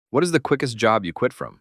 What is the quickest job you quit from?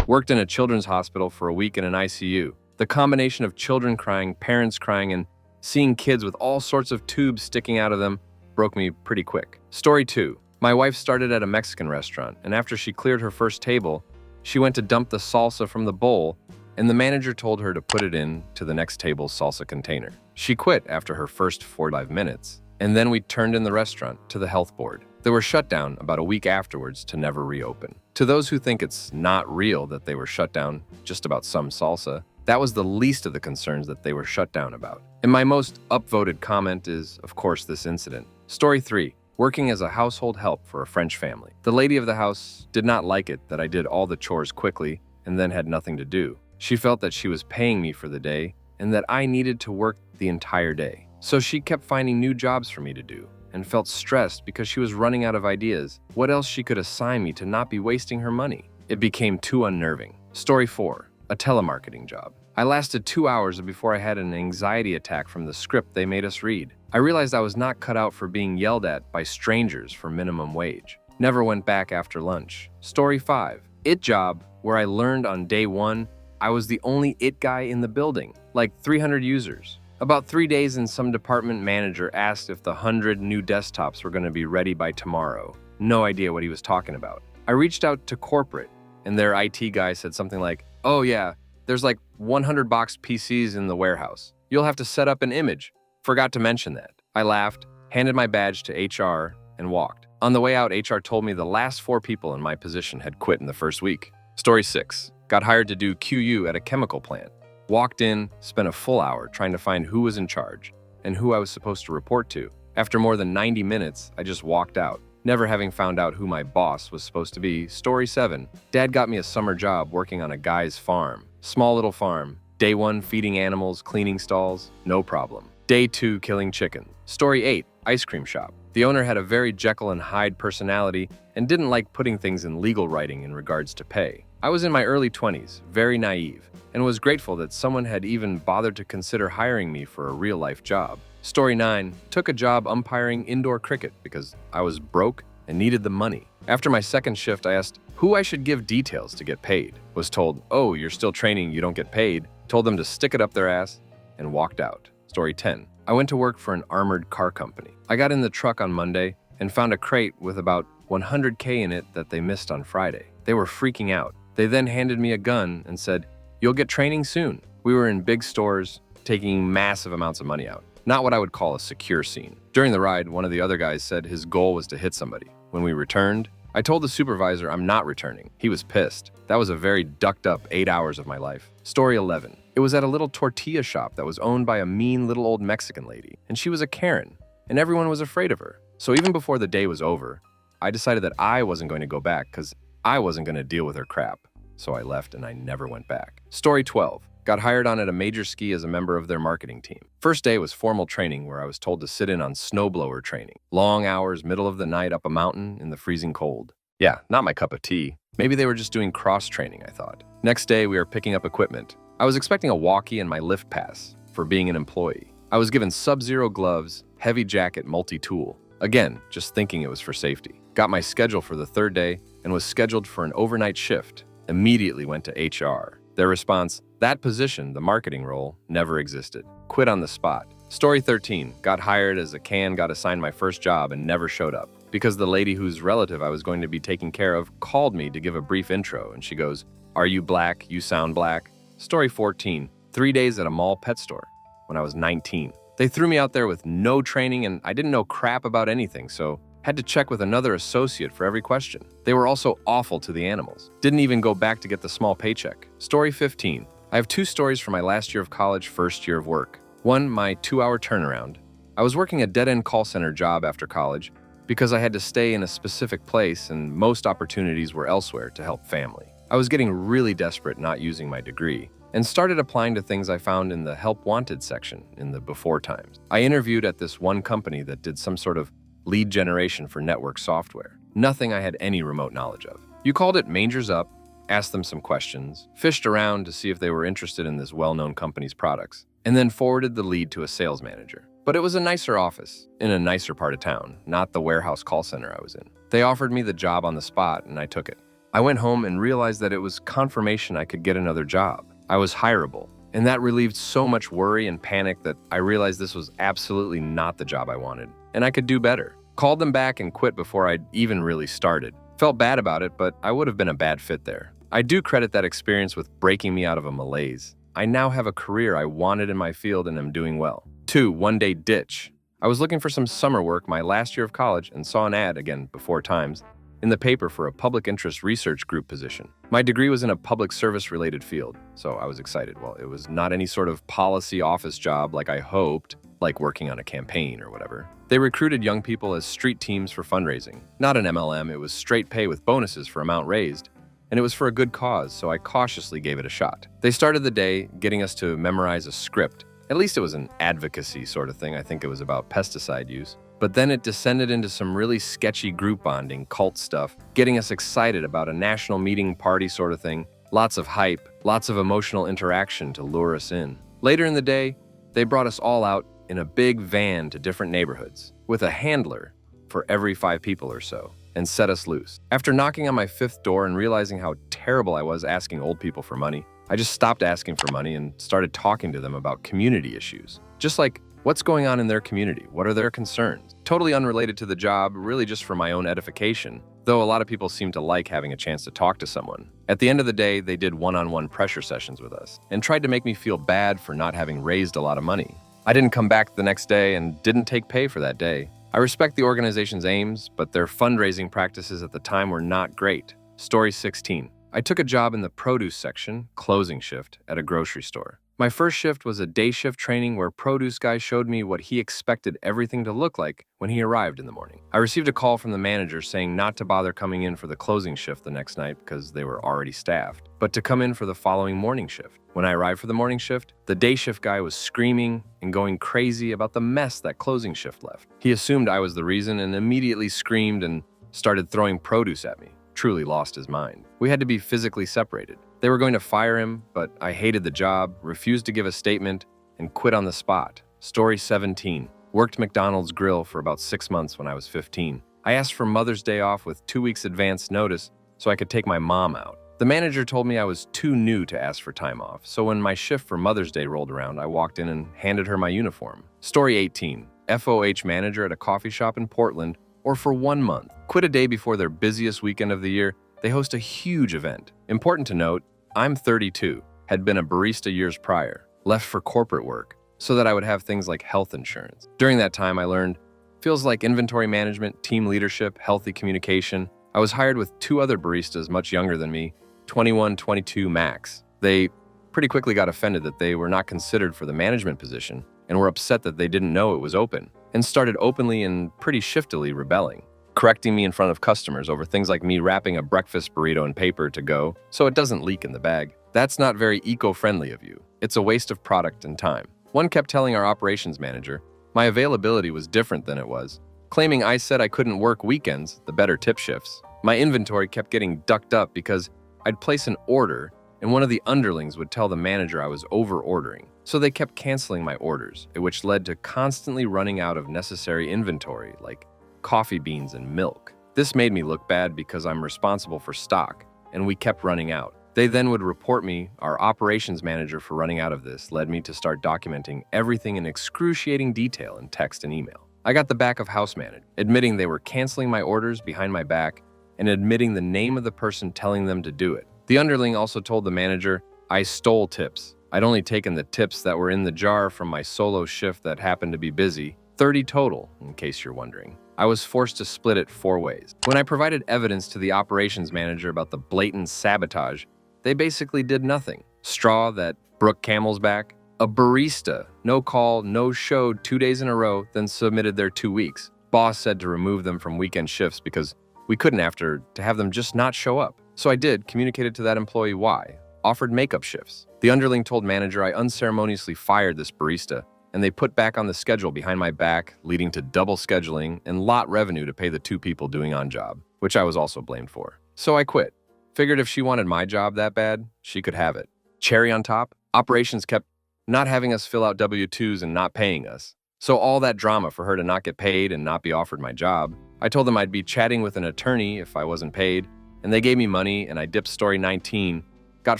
Worked in a children's hospital for a week in an ICU. The combination of children crying, parents crying, and seeing kids with all sorts of tubes sticking out of them broke me pretty quick. Story 2. My wife started at a Mexican restaurant, and after she cleared her first table, she went to dump the salsa from the bowl, and the manager told her to put it in to the next table's salsa container. She quit after her first 45 minutes, and then we turned in the restaurant to the health board. They were shut down about a week afterwards to never reopen. To those who think it's not real that they were shut down just about some salsa, that was the least of the concerns that they were shut down about. And my most upvoted comment is, of course, this incident. Story 3. Working as a household help for a French family. The lady of the house did not like it that I did all the chores quickly and then had nothing to do. She felt that she was paying me for the day and that I needed to work the entire day. So she kept finding new jobs for me to do and felt stressed because she was running out of ideas. What else she could assign me to not be wasting her money? It became too unnerving. Story 4. A telemarketing job. I lasted 2 hours before I had an anxiety attack from the script they made us read. I realized I was not cut out for being yelled at by strangers for minimum wage. Never went back after lunch. Story 5. IT job, where I learned on day 1 I was the only IT guy in the building, like 300 users. About 3 days in, some department manager asked if the 100 new desktops were going to be ready by tomorrow. No idea what he was talking about. I reached out to corporate, and their IT guy said something like, "Oh yeah, there's like 100 boxed PCs in the warehouse. You'll have to set up an image." Forgot to mention that. I laughed, handed my badge to HR, and walked. On the way out, HR told me the last 4 people in my position had quit in the first week. Story 6. Got hired to do QU at a chemical plant. Walked in, spent a full hour trying to find who was in charge and who I was supposed to report to. After more than 90 minutes, I just walked out, never having found out who my boss was supposed to be. Story 7. Dad got me a summer job working on a guy's farm. Small little farm. Day 1, feeding animals, cleaning stalls, no problem. Day 2, killing chicken. Story 8. Ice cream shop. The owner had a very Jekyll and Hyde personality and didn't like putting things in legal writing in regards to pay. I was in my early 20s, very naive, and was grateful that someone had even bothered to consider hiring me for a real-life job. Story 9. Took a job umpiring indoor cricket because I was broke and needed the money. After my second shift, I asked who I should give details to get paid. Was told, "Oh, you're still training, you don't get paid." Told them to stick it up their ass and walked out. Story 10. I went to work for an armored car company. I got in the truck on Monday and found a crate with about $100K in it that they missed on Friday. They were freaking out. They then handed me a gun and said, "You'll get training soon." We were in big stores, taking massive amounts of money out. Not what I would call a secure scene. During the ride, one of the other guys said his goal was to hit somebody. When we returned, I told the supervisor I'm not returning. He was pissed. That was a very ducked up 8 hours of my life. Story 11. It was at a little tortilla shop that was owned by a mean little old Mexican lady, and she was a Karen, and everyone was afraid of her. So even before the day was over, I decided that I wasn't going to go back because I wasn't going to deal with her crap. So I left and I never went back. Story 12. Got hired on at a major ski as a member of their marketing team. First day was formal training where I was told to sit in on snowblower training. Long hours, middle of the night up a mountain in the freezing cold. Yeah, not my cup of tea. Maybe they were just doing cross-training, I thought. Next day, we were picking up equipment. I was expecting a walkie and my lift pass for being an employee. I was given Sub-Zero gloves, heavy jacket, multi-tool. Again, just thinking it was for safety. Got my schedule for the third day and was scheduled for an overnight shift. Immediately went to HR. Their response, that position, the marketing role, never existed. Quit on the spot. Story 13. Got hired as a can, got assigned my first job and never showed up. Because the lady whose relative I was going to be taking care of called me to give a brief intro and she goes, "Are you black? You sound black." Story 14. 3 days at a mall pet store when I was 19. They threw me out there with no training and I didn't know crap about anything, so had to check with another associate for every question. They were also awful to the animals. Didn't even go back to get the small paycheck. Story 15. I have 2 stories from my last year of college, first year of work. One, my 2-hour turnaround. I was working a dead-end call center job after college because I had to stay in a specific place and most opportunities were elsewhere to help family. I was getting really desperate not using my degree and started applying to things I found in the Help Wanted section in the before times. I interviewed at this one company that did some sort of lead generation for network software. Nothing I had any remote knowledge of. You called it Mangers Up, asked them some questions, fished around to see if they were interested in this well-known company's products, and then forwarded the lead to a sales manager. But it was a nicer office, in a nicer part of town, not the warehouse call center I was in. They offered me the job on the spot, and I took it. I went home and realized that it was confirmation I could get another job. I was hireable, and that relieved so much worry and panic that I realized this was absolutely not the job I wanted, and I could do better. Called them back and quit before I'd even really started. Felt bad about it, but I would have been a bad fit there. I do credit that experience with breaking me out of a malaise. I now have a career I wanted in my field and am doing well. 2. One-day ditch. I was looking for some summer work my last year of college and saw an ad, again before times, in the paper for a public interest research group position. My degree was in a public service-related field, so I was excited. Well, it was not any sort of policy office job like I hoped, like working on a campaign or whatever. They recruited young people as street teams for fundraising. Not an MLM, it was straight pay with bonuses for amount raised, and it was for a good cause, so I cautiously gave it a shot. They started the day getting us to memorize a script. At least it was an advocacy sort of thing. I think it was about pesticide use. But then it descended into some really sketchy group bonding, cult stuff, getting us excited about a national meeting party sort of thing. Lots of hype, lots of emotional interaction to lure us in. Later in the day, they brought us all out in a big van to different neighborhoods, with a handler for every 5 people or so, and set us loose. After knocking on my 5th door and realizing how terrible I was asking old people for money, I just stopped asking for money and started talking to them about community issues. Just like, what's going on in their community? What are their concerns? Totally unrelated to the job, really just for my own edification, though a lot of people seem to like having a chance to talk to someone. At the end of the day, they did one-on-one pressure sessions with us and tried to make me feel bad for not having raised a lot of money. I didn't come back the next day and didn't take pay for that day. I respect the organization's aims, but their fundraising practices at the time were not great. Story 16. I took a job in the produce section, closing shift, at a grocery store. My first shift was a day shift training where produce guy showed me what he expected everything to look like when he arrived in the morning. I received a call from the manager saying not to bother coming in for the closing shift the next night because they were already staffed, but to come in for the following morning shift. When I arrived for the morning shift, the day shift guy was screaming and going crazy about the mess that closing shift left. He assumed I was the reason and immediately screamed and started throwing produce at me. Truly lost his mind. We had to be physically separated. They were going to fire him, but I hated the job, refused to give a statement, and quit on the spot. Story 17. Worked McDonald's grill for about 6 months when I was 15. I asked for Mother's Day off with 2 weeks advance notice so I could take my mom out. The manager told me I was too new to ask for time off, so when my shift for Mother's Day rolled around, I walked in and handed her my uniform. Story 18. FOH manager at a coffee shop in Portland, or for 1 month. Quit a day before their busiest weekend of the year. They host a huge event. Important to note, I'm 32, had been a barista years prior, left for corporate work so that I would have things like health insurance. During that time, I learned feels like inventory management, team leadership, healthy communication. I was hired with 2 other baristas much younger than me, 21, 22 max. They pretty quickly got offended that they were not considered for the management position and were upset that they didn't know it was open, and started openly and pretty shiftily rebelling, correcting me in front of customers over things like me wrapping a breakfast burrito in paper to go so it doesn't leak in the bag. That's not very eco-friendly of you. It's a waste of product and time. One kept telling our operations manager my availability was different than it was, claiming I said I couldn't work weekends, the better tip shifts. My inventory kept getting ducked up because I'd place an order and one of the underlings would tell the manager I was over-ordering. So they kept canceling my orders, which led to constantly running out of necessary inventory like coffee beans and milk. This made me look bad because I'm responsible for stock, and we kept running out. They then would report me, our operations manager, for running out of this led me to start documenting everything in excruciating detail in text and email. I got the back of house manager, admitting they were canceling my orders behind my back and admitting the name of the person telling them to do it. The underling also told the manager I stole tips. I'd only taken the tips that were in the jar from my solo shift that happened to be busy, 30 total, in case you're wondering. I was forced to split it 4 ways. When I provided evidence to the operations manager about the blatant sabotage, they basically did nothing. Straw that Brooke Camel's back. A barista, no call, no showed 2 days in a row, then submitted their 2 weeks. Boss said to remove them from weekend shifts because we couldn't after to have them just not show up. So I did, communicated to that employee why. Offered makeup shifts. The underling told manager I unceremoniously fired this barista, and they put back on the schedule behind my back, leading to double scheduling and lot revenue to pay the 2 people doing on job, which I was also blamed for. So I quit. Figured if she wanted my job that bad, she could have it. Cherry on top, operations kept not having us fill out W-2s and not paying us. So all that drama for her to not get paid and not be offered my job. I told them I'd be chatting with an attorney if I wasn't paid, and they gave me money and I dipped story 19, got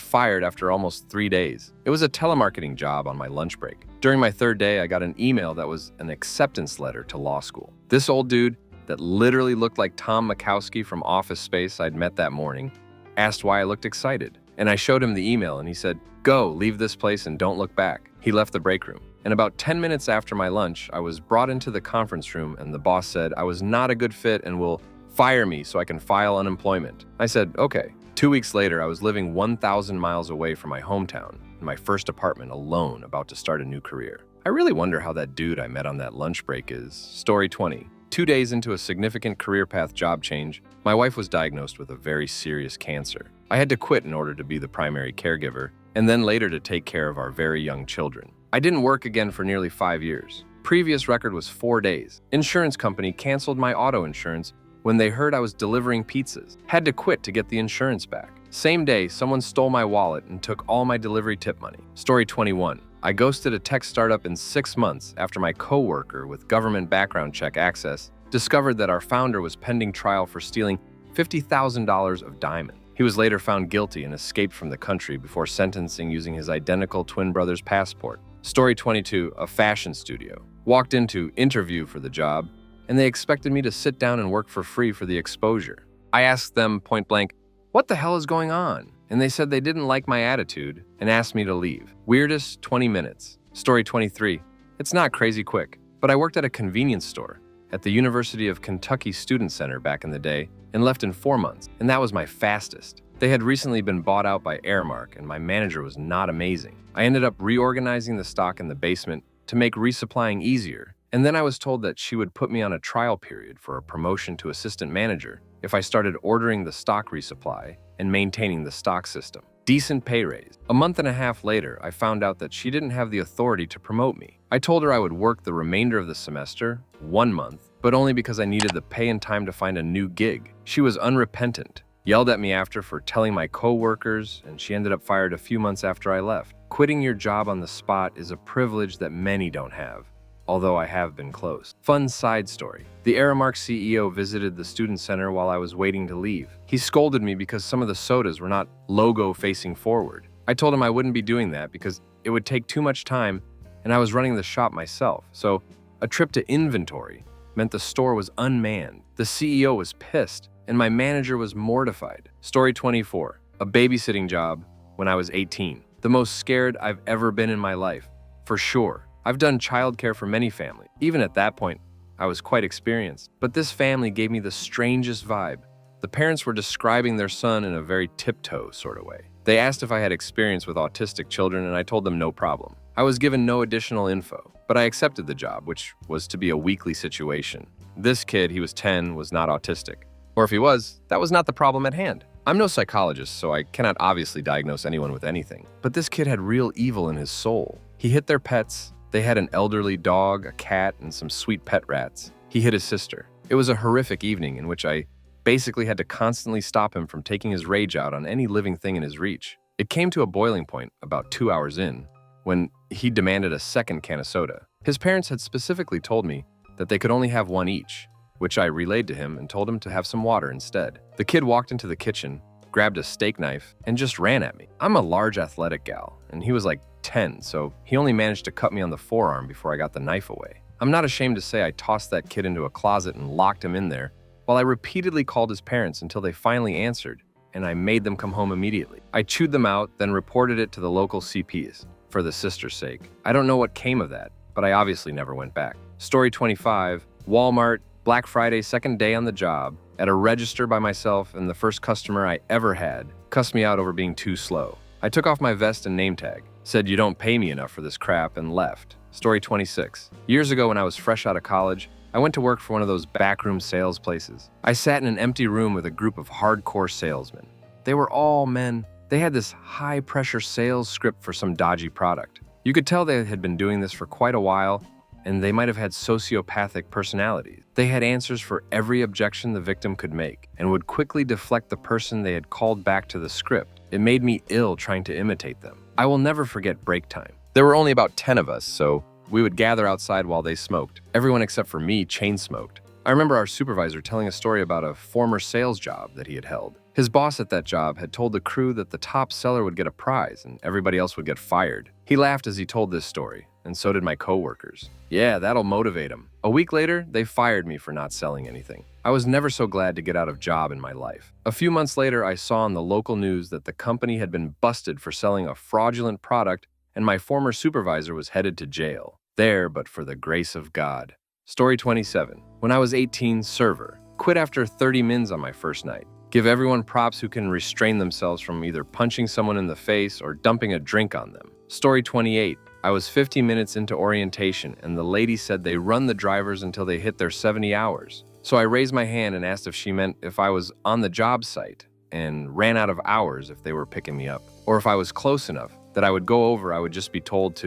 fired after almost 3 days. It was a telemarketing job on my lunch break. During my third day, I got an email that was an acceptance letter to law school. This old dude that literally looked like Tom Makowski from Office Space I'd met that morning asked why I looked excited. And I showed him the email and he said, "Go, leave this place and don't look back." He left the break room. And about 10 minutes after my lunch, I was brought into the conference room and the boss said I was not a good fit and will fire me so I can file unemployment. I said, okay. 2 weeks later, I was living 1,000 miles away from my hometown, in my first apartment, alone, about to start a new career. I really wonder how that dude I met on that lunch break is. Story 20. 2 days into a significant career path job change, my wife was diagnosed with a very serious cancer. I had to quit in order to be the primary caregiver, and then later to take care of our very young children. I didn't work again for nearly 5 years. Previous record was 4 days. Insurance company canceled my auto insurance when they heard I was delivering pizzas. Had to quit to get the insurance back. Same day, someone stole my wallet and took all my delivery tip money. Story 21. I ghosted a tech startup in 6 months after my coworker with government background check access discovered that our founder was pending trial for stealing $50,000 of diamonds. He was later found guilty and escaped from the country before sentencing using his identical twin brother's passport. Story 22. A fashion studio. Walked into interview for the job, and they expected me to sit down and work for free for the exposure. I asked them point blank, "What the hell is going on?" And they said they didn't like my attitude and asked me to leave. Weirdest 20 minutes. Story 23. It's not crazy quick, but I worked at a convenience store at the University of Kentucky Student Center back in the day and left in 4 months, and that was my fastest. They had recently been bought out by Aramark, and my manager was not amazing. I ended up reorganizing the stock in the basement to make resupplying easier, and then I was told that she would put me on a trial period for a promotion to assistant manager if I started ordering the stock resupply and maintaining the stock system. Decent pay raise. A month and a half later, I found out that she didn't have the authority to promote me. I told her I would work the remainder of the semester, 1 month, but only because I needed the pay and time to find a new gig. She was unrepentant, yelled at me after for telling my coworkers, and she ended up fired a few months after I left. Quitting your job on the spot is a privilege that many don't have, although I have been close. Fun side story. The Aramark CEO visited the student center while I was waiting to leave. He scolded me because some of the sodas were not logo facing forward. I told him I wouldn't be doing that because it would take too much time and I was running the shop myself. So a trip to inventory meant the store was unmanned. The CEO was pissed and my manager was mortified. Story 24. A babysitting job when I was 18. The most scared I've ever been in my life, for sure. I've done childcare for many families. Even at that point, I was quite experienced. But this family gave me the strangest vibe. The parents were describing their son in a very tiptoe sort of way. They asked if I had experience with autistic children, and I told them no problem. I was given no additional info, but I accepted the job, which was to be a weekly situation. This kid, he was 10, was not autistic. Or if he was, that was not the problem at hand. I'm no psychologist, so I cannot obviously diagnose anyone with anything. But this kid had real evil in his soul. He hit their pets. They had an elderly dog, a cat, and some sweet pet rats. He hit his sister. It was a horrific evening in which I basically had to constantly stop him from taking his rage out on any living thing in his reach. It came to a boiling point about 2 hours in, when he demanded a second can of soda. His parents had specifically told me that they could only have one each, which I relayed to him and told him to have some water instead. The kid walked into the kitchen, grabbed a steak knife, and just ran at me. I'm a large athletic gal, and he was like 10, so he only managed to cut me on the forearm before I got the knife away. I'm not ashamed to say I tossed that kid into a closet and locked him in there, while I repeatedly called his parents until they finally answered, and I made them come home immediately. I chewed them out, then reported it to the local CPs, for the sister's sake. I don't know what came of that, but I obviously never went back. Story 25, Walmart, Black Friday, second day on the job, at a register by myself, and the first customer I ever had cussed me out over being too slow. I took off my vest and name tag, said you don't pay me enough for this crap, and left. Story 26. Years ago when I was fresh out of college, I went to work for one of those backroom sales places. I sat in an empty room with a group of hardcore salesmen. They were all men. They had this high-pressure sales script for some dodgy product. You could tell they had been doing this for quite a while, and they might have had sociopathic personalities. They had answers for every objection the victim could make, and would quickly deflect the person they had called back to the script. It made me ill trying to imitate them. I will never forget break time. There were only about 10 of us, so We would gather outside while they smoked. Everyone except for me chain smoked. I remember our supervisor telling a story about a former sales job that he had held. His boss at that job had told the crew that the top seller would get a prize and everybody else would get fired. He laughed as he told this story, and so did my coworkers. Yeah, that'll motivate him. A week later, they fired me for not selling anything. I was never so glad to get out of job in my life. A few months later, I saw on the local news that the company had been busted for selling a fraudulent product, and my former supervisor was headed to jail. There, but for the grace of God. Story 27. When I was 18, server. Quit after 30 mins on my first night. Give everyone props who can restrain themselves from either punching someone in the face or dumping a drink on them. Story 28. I was 50 minutes into orientation and the lady said they run the drivers until they hit their 70 hours. So I raised my hand and asked if she meant if I was on the job site and ran out of hours if they were picking me up, or if I was close enough that I would go over. I would just be told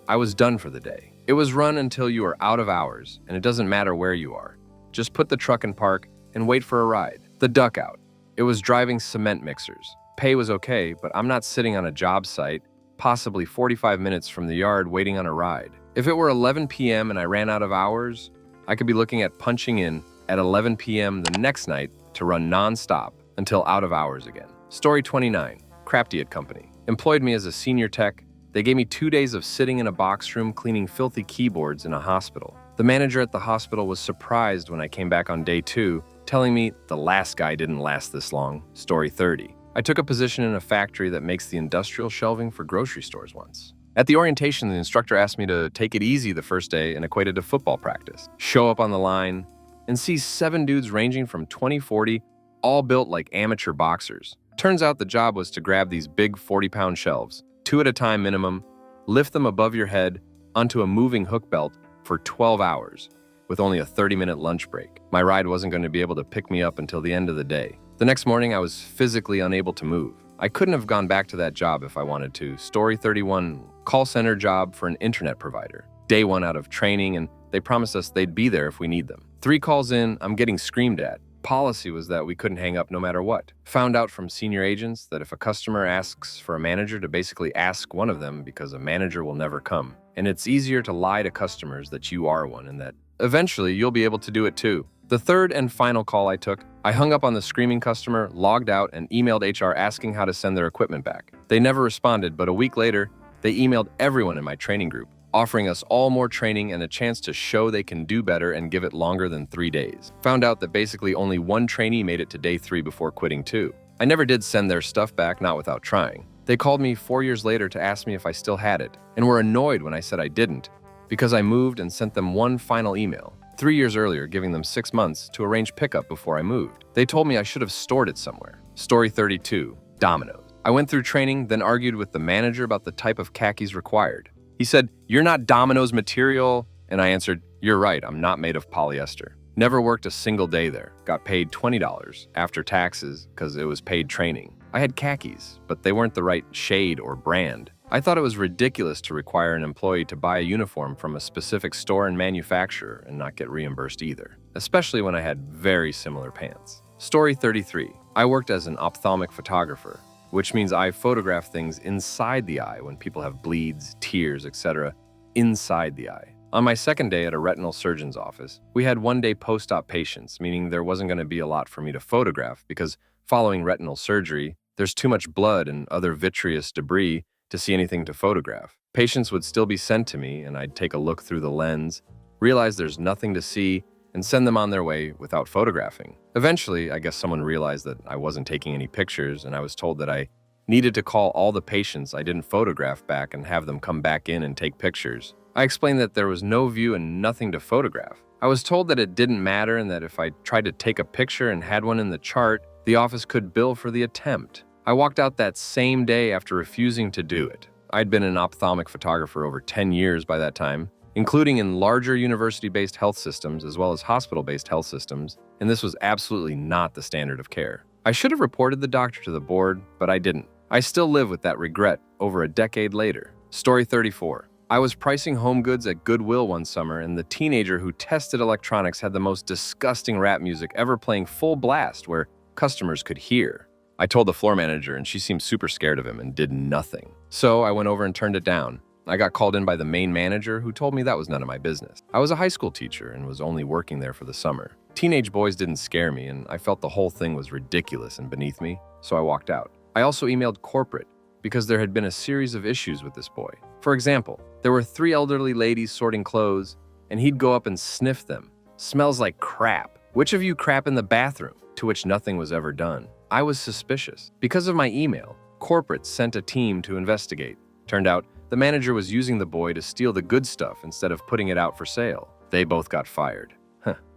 I was done for the day. It was run until you are out of hours, and it doesn't matter where you are. Just put the truck in park and wait for a ride. The duck out. It was driving cement mixers. Pay was okay, but I'm not sitting on a job site, possibly 45 minutes from the yard waiting on a ride. If it were 11 p.m. and I ran out of hours, I could be looking at punching in at 11 p.m. the next night to run non-stop until out of hours again. Story 29. Craptiot Company. Employed me as a senior tech. They gave me 2 days of sitting in a box room cleaning filthy keyboards in a hospital. The manager at the hospital was surprised when I came back on day 2, telling me the last guy didn't last this long. Story 30. I took a position in a factory that makes the industrial shelving for grocery stores once. At the orientation, the instructor asked me to take it easy the first day and equated to football practice. Show up on the line and see 7 dudes ranging from 20-40, all built like amateur boxers. Turns out the job was to grab these big 40-pound shelves, 2 at a time minimum, lift them above your head onto a moving hook belt for 12 hours with only a 30-minute lunch break. My ride wasn't going to be able to pick me up until the end of the day. The next morning, I was physically unable to move. I couldn't have gone back to that job if I wanted to. Story 31, call center job for an internet provider. Day 1 out of training, and they promised us they'd be there if we need them. 3 calls in, I'm getting screamed at. Policy was that we couldn't hang up no matter what. Found out from senior agents that if a customer asks for a manager, to basically ask one of them because a manager will never come. And it's easier to lie to customers that you are one and that eventually you'll be able to do it too. The third and final call I took, I hung up on the screaming customer, logged out, and emailed HR asking how to send their equipment back. They never responded, but a week later, they emailed everyone in my training group, offering us all more training and a chance to show they can do better and give it longer than 3 days. Found out that basically only 1 trainee made it to day 3 before quitting too. I never did send their stuff back, not without trying. They called me 4 years later to ask me if I still had it, and were annoyed when I said I didn't, because I moved and sent them one final email, 3 years earlier, giving them 6 months to arrange pickup before I moved. They told me I should have stored it somewhere. Story 32, Domino's. I went through training, then argued with the manager about the type of khakis required. He said, "You're not Domino's material," and I answered, "You're right, I'm not made of polyester." Never worked a single day there. Got paid $20 after taxes because it was paid training. I had khakis, but they weren't the right shade or brand. I thought it was ridiculous to require an employee to buy a uniform from a specific store and manufacturer and not get reimbursed either, especially when I had very similar pants. Story 33. I worked as an ophthalmic photographer, which means I photograph things inside the eye when people have bleeds, tears, etc. inside the eye. On my second day at a retinal surgeon's office, we had one-day post-op patients, meaning there wasn't going to be a lot for me to photograph because following retinal surgery, there's too much blood and other vitreous debris to see anything to photograph. Patients would still be sent to me, and I'd take a look through the lens, realize there's nothing to see, and send them on their way without photographing. Eventually, I guess someone realized that I wasn't taking any pictures, and I was told that I needed to call all the patients I didn't photograph back and have them come back in and take pictures. I explained that there was no view and nothing to photograph. I was told that it didn't matter and that if I tried to take a picture and had one in the chart, the office could bill for the attempt. I walked out that same day after refusing to do it. I'd been an ophthalmic photographer over 10 years by that time, including in larger university-based health systems as well as hospital-based health systems, and this was absolutely not the standard of care. I should have reported the doctor to the board, but I didn't. I still live with that regret over a decade later. Story 34. I was pricing home goods at Goodwill one summer, and the teenager who tested electronics had the most disgusting rap music ever playing full blast where customers could hear. I told the floor manager, and she seemed super scared of him and did nothing. So I went over and turned it down. I got called in by the main manager who told me that was none of my business. I was a high school teacher and was only working there for the summer. Teenage boys didn't scare me, and I felt the whole thing was ridiculous and beneath me, so I walked out. I also emailed corporate because there had been a series of issues with this boy. For example, there were 3 elderly ladies sorting clothes, and he'd go up and sniff them. Smells like crap. Which of you crap in the bathroom? To which nothing was ever done. I was suspicious. Because of my email, corporate sent a team to investigate. Turned out, the manager was using the boy to steal the good stuff instead of putting it out for sale. They both got fired.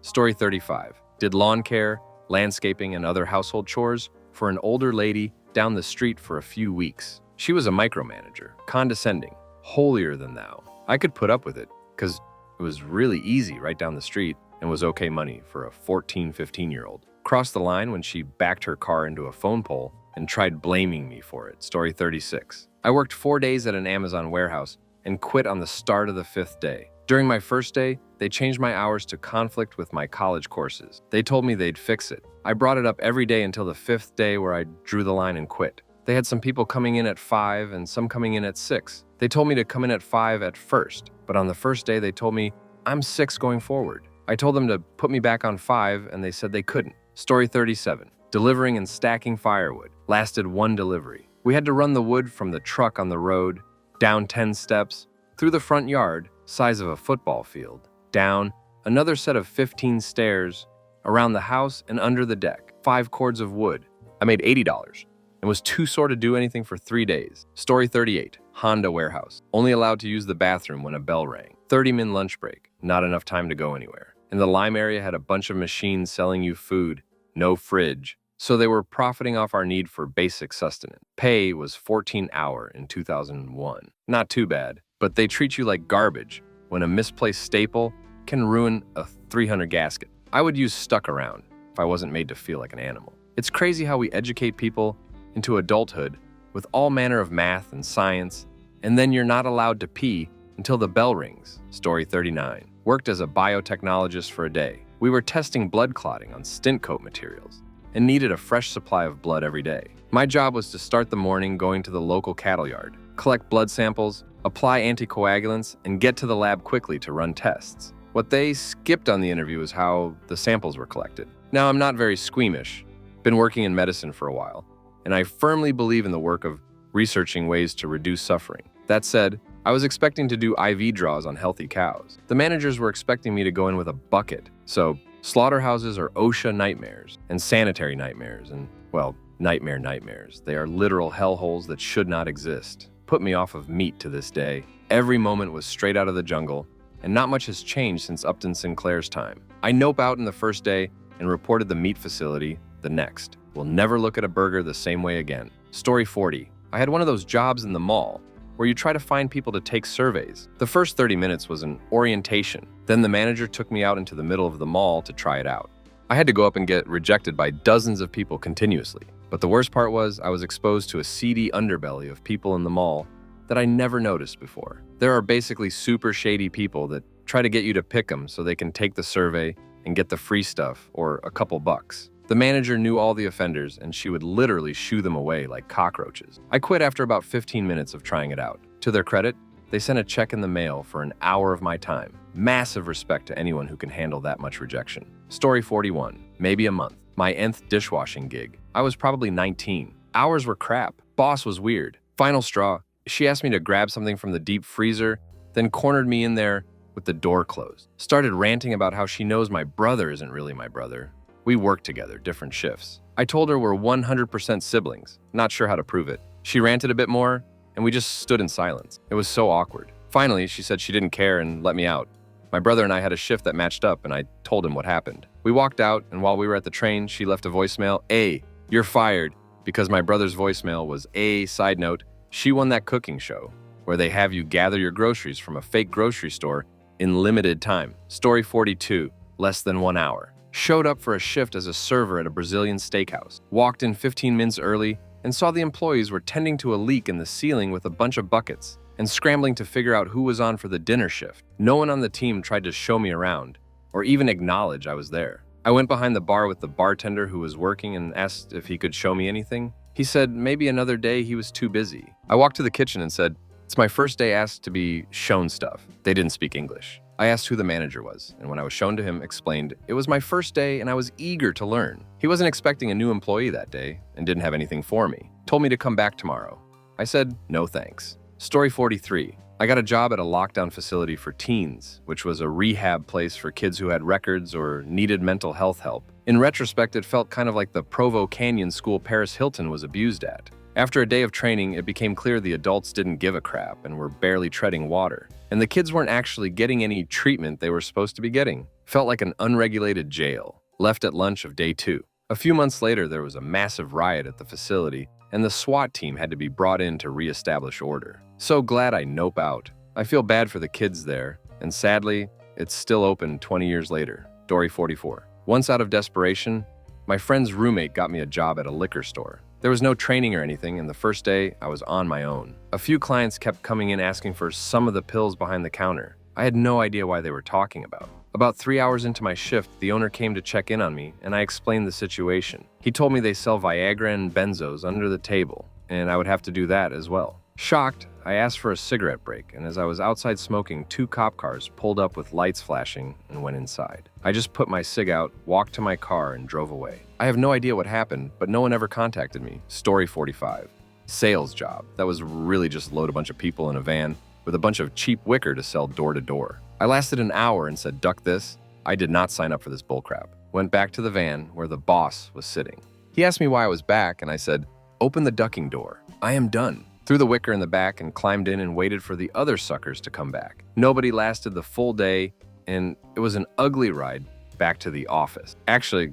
Story 35. Did lawn care, landscaping, and other household chores for an older lady down the street for a few weeks. She was a micromanager, condescending, holier than thou. I could put up with it because it was really easy right down the street and was okay money for a 14, 15-year-old. Crossed the line when she backed her car into a phone pole and tried blaming me for it. Story 36. I worked 4 days at an Amazon warehouse and quit on the start of the 5th day. During my first day, they changed my hours to conflict with my college courses. They told me they'd fix it. I brought it up every day until the 5th day where I drew the line and quit. They had some people coming in at 5 and some coming in at 6. They told me to come in at 5 at first, but on the first day they told me I'm 6 going forward. I told them to put me back on 5 and they said they couldn't. Story 37. Delivering and stacking firewood. Lasted 1 delivery. We had to run the wood from the truck on the road, down 10 steps, through the front yard, size of a football field, down another set of 15 stairs, around the house and under the deck. 5 cords of wood. I made $80 and was too sore to do anything for 3 days. Story 38. Honda warehouse. Only allowed to use the bathroom when a bell rang. 30-minute lunch break. Not enough time to go anywhere. And the Lime area had a bunch of machines selling you food. No fridge. So they were profiting off our need for basic sustenance. Pay was $14 hour in 2001. Not too bad, but they treat you like garbage when a misplaced staple can ruin a 300 gasket. I would use stuck around if I wasn't made to feel like an animal. It's crazy how we educate people into adulthood with all manner of math and science, and then you're not allowed to pee until the bell rings. Story 39. Worked as a biotechnologist for a day. We were testing blood clotting on stint coat materials and needed a fresh supply of blood every day. My job was to start the morning going to the local cattle yard, collect blood samples, apply anticoagulants, and get to the lab quickly to run tests. What they skipped on the interview is how the samples were collected. Now, I'm not very squeamish, been working in medicine for a while, and I firmly believe in the work of researching ways to reduce suffering. That said, I was expecting to do IV draws on healthy cows. The managers were expecting me to go in with a bucket. So, slaughterhouses are OSHA nightmares and sanitary nightmares and, well, nightmares. They are literal hellholes that should not exist. Put me off of meat to this day. Every moment was straight out of the jungle, and not much has changed since Upton Sinclair's time. I nope out in the first day and reported the meat facility the next. Will never look at a burger the same way again. Story 40. I had one of those jobs in the mall where you try to find people to take surveys. The first 30 minutes was an orientation. Then the manager took me out into the middle of the mall to try it out. I had to go up and get rejected by dozens of people continuously. But the worst part was I was exposed to a seedy underbelly of people in the mall that I never noticed before. There are basically super shady people that try to get you to pick them so they can take the survey and get the free stuff or a couple bucks. The manager knew all the offenders, and she would literally shoo them away like cockroaches. I quit after about 15 minutes of trying it out. To their credit, they sent a check in the mail for an hour of my time. Massive respect to anyone who can handle that much rejection. Story 41. Maybe a month. My nth dishwashing gig. I was probably 19. Hours were crap. Boss was weird. Final straw. She asked me to grab something from the deep freezer, then cornered me in there with the door closed. Started ranting about how she knows my brother isn't really my brother. We work together, different shifts. I told her we're 100% siblings, not sure how to prove it. She ranted a bit more, and we just stood in silence. It was so awkward. Finally, she said she didn't care and let me out. My brother and I had a shift that matched up, and I told him what happened. We walked out, and while we were at the train, she left a voicemail. "A, you're fired," because my brother's voicemail was, side note, she won that cooking show, where they have you gather your groceries from a fake grocery store in limited time. Story 42, less than 1 hour. Showed up for a shift as a server at a Brazilian steakhouse. Walked in 15 minutes early and saw the employees were tending to a leak in the ceiling with a bunch of buckets and scrambling to figure out who was on for the dinner shift. No one on the team tried to show me around or even acknowledge I was there. I went behind the bar with the bartender who was working and asked if he could show me anything. He said maybe another day he was too busy. I walked to the kitchen and said, It's my first day asked to be shown stuff. They didn't speak English. I asked who the manager was, and when I was shown to him, explained it was my first day and I was eager to learn. He wasn't expecting a new employee that day and didn't have anything for me. Told me to come back tomorrow. I said, no thanks. Story 43. I got a job at a lockdown facility for teens, which was a rehab place for kids who had records or needed mental health help. In retrospect, it felt kind of like the Provo Canyon school Paris Hilton was abused at. After a day of training, it became clear the adults didn't give a crap and were barely treading water. And the kids weren't actually getting any treatment they were supposed to be getting. Felt like an unregulated jail. Left at lunch of day 2. A few months later, there was a massive riot at the facility, and the SWAT team had to be brought in to reestablish order. So glad I nope out. I feel bad for the kids there, and sadly, it's still open 20 years later. Story 44. Once out of desperation, my friend's roommate got me a job at a liquor store. There was no training or anything, and the first day, I was on my own. A few clients kept coming in asking for some of the pills behind the counter. I had no idea why they were talking about. About 3 hours into my shift, the owner came to check in on me, and I explained the situation. He told me they sell Viagra and benzos under the table, and I would have to do that as well. Shocked, I asked for a cigarette break, and as I was outside smoking, 2 cop cars pulled up with lights flashing and went inside. I just put my cig out, walked to my car, and drove away. I have no idea what happened, but no one ever contacted me. Story 45. Sales job. That was really just load a bunch of people in a van with a bunch of cheap wicker to sell door to door. I lasted an hour and said, duck this. I did not sign up for this bullcrap. Went back to the van where the boss was sitting. He asked me why I was back, and I said, open the ducking door. I am done. Threw the wicker in the back and climbed in and waited for the other suckers to come back. Nobody lasted the full day, and it was an ugly ride back to the office. Actually,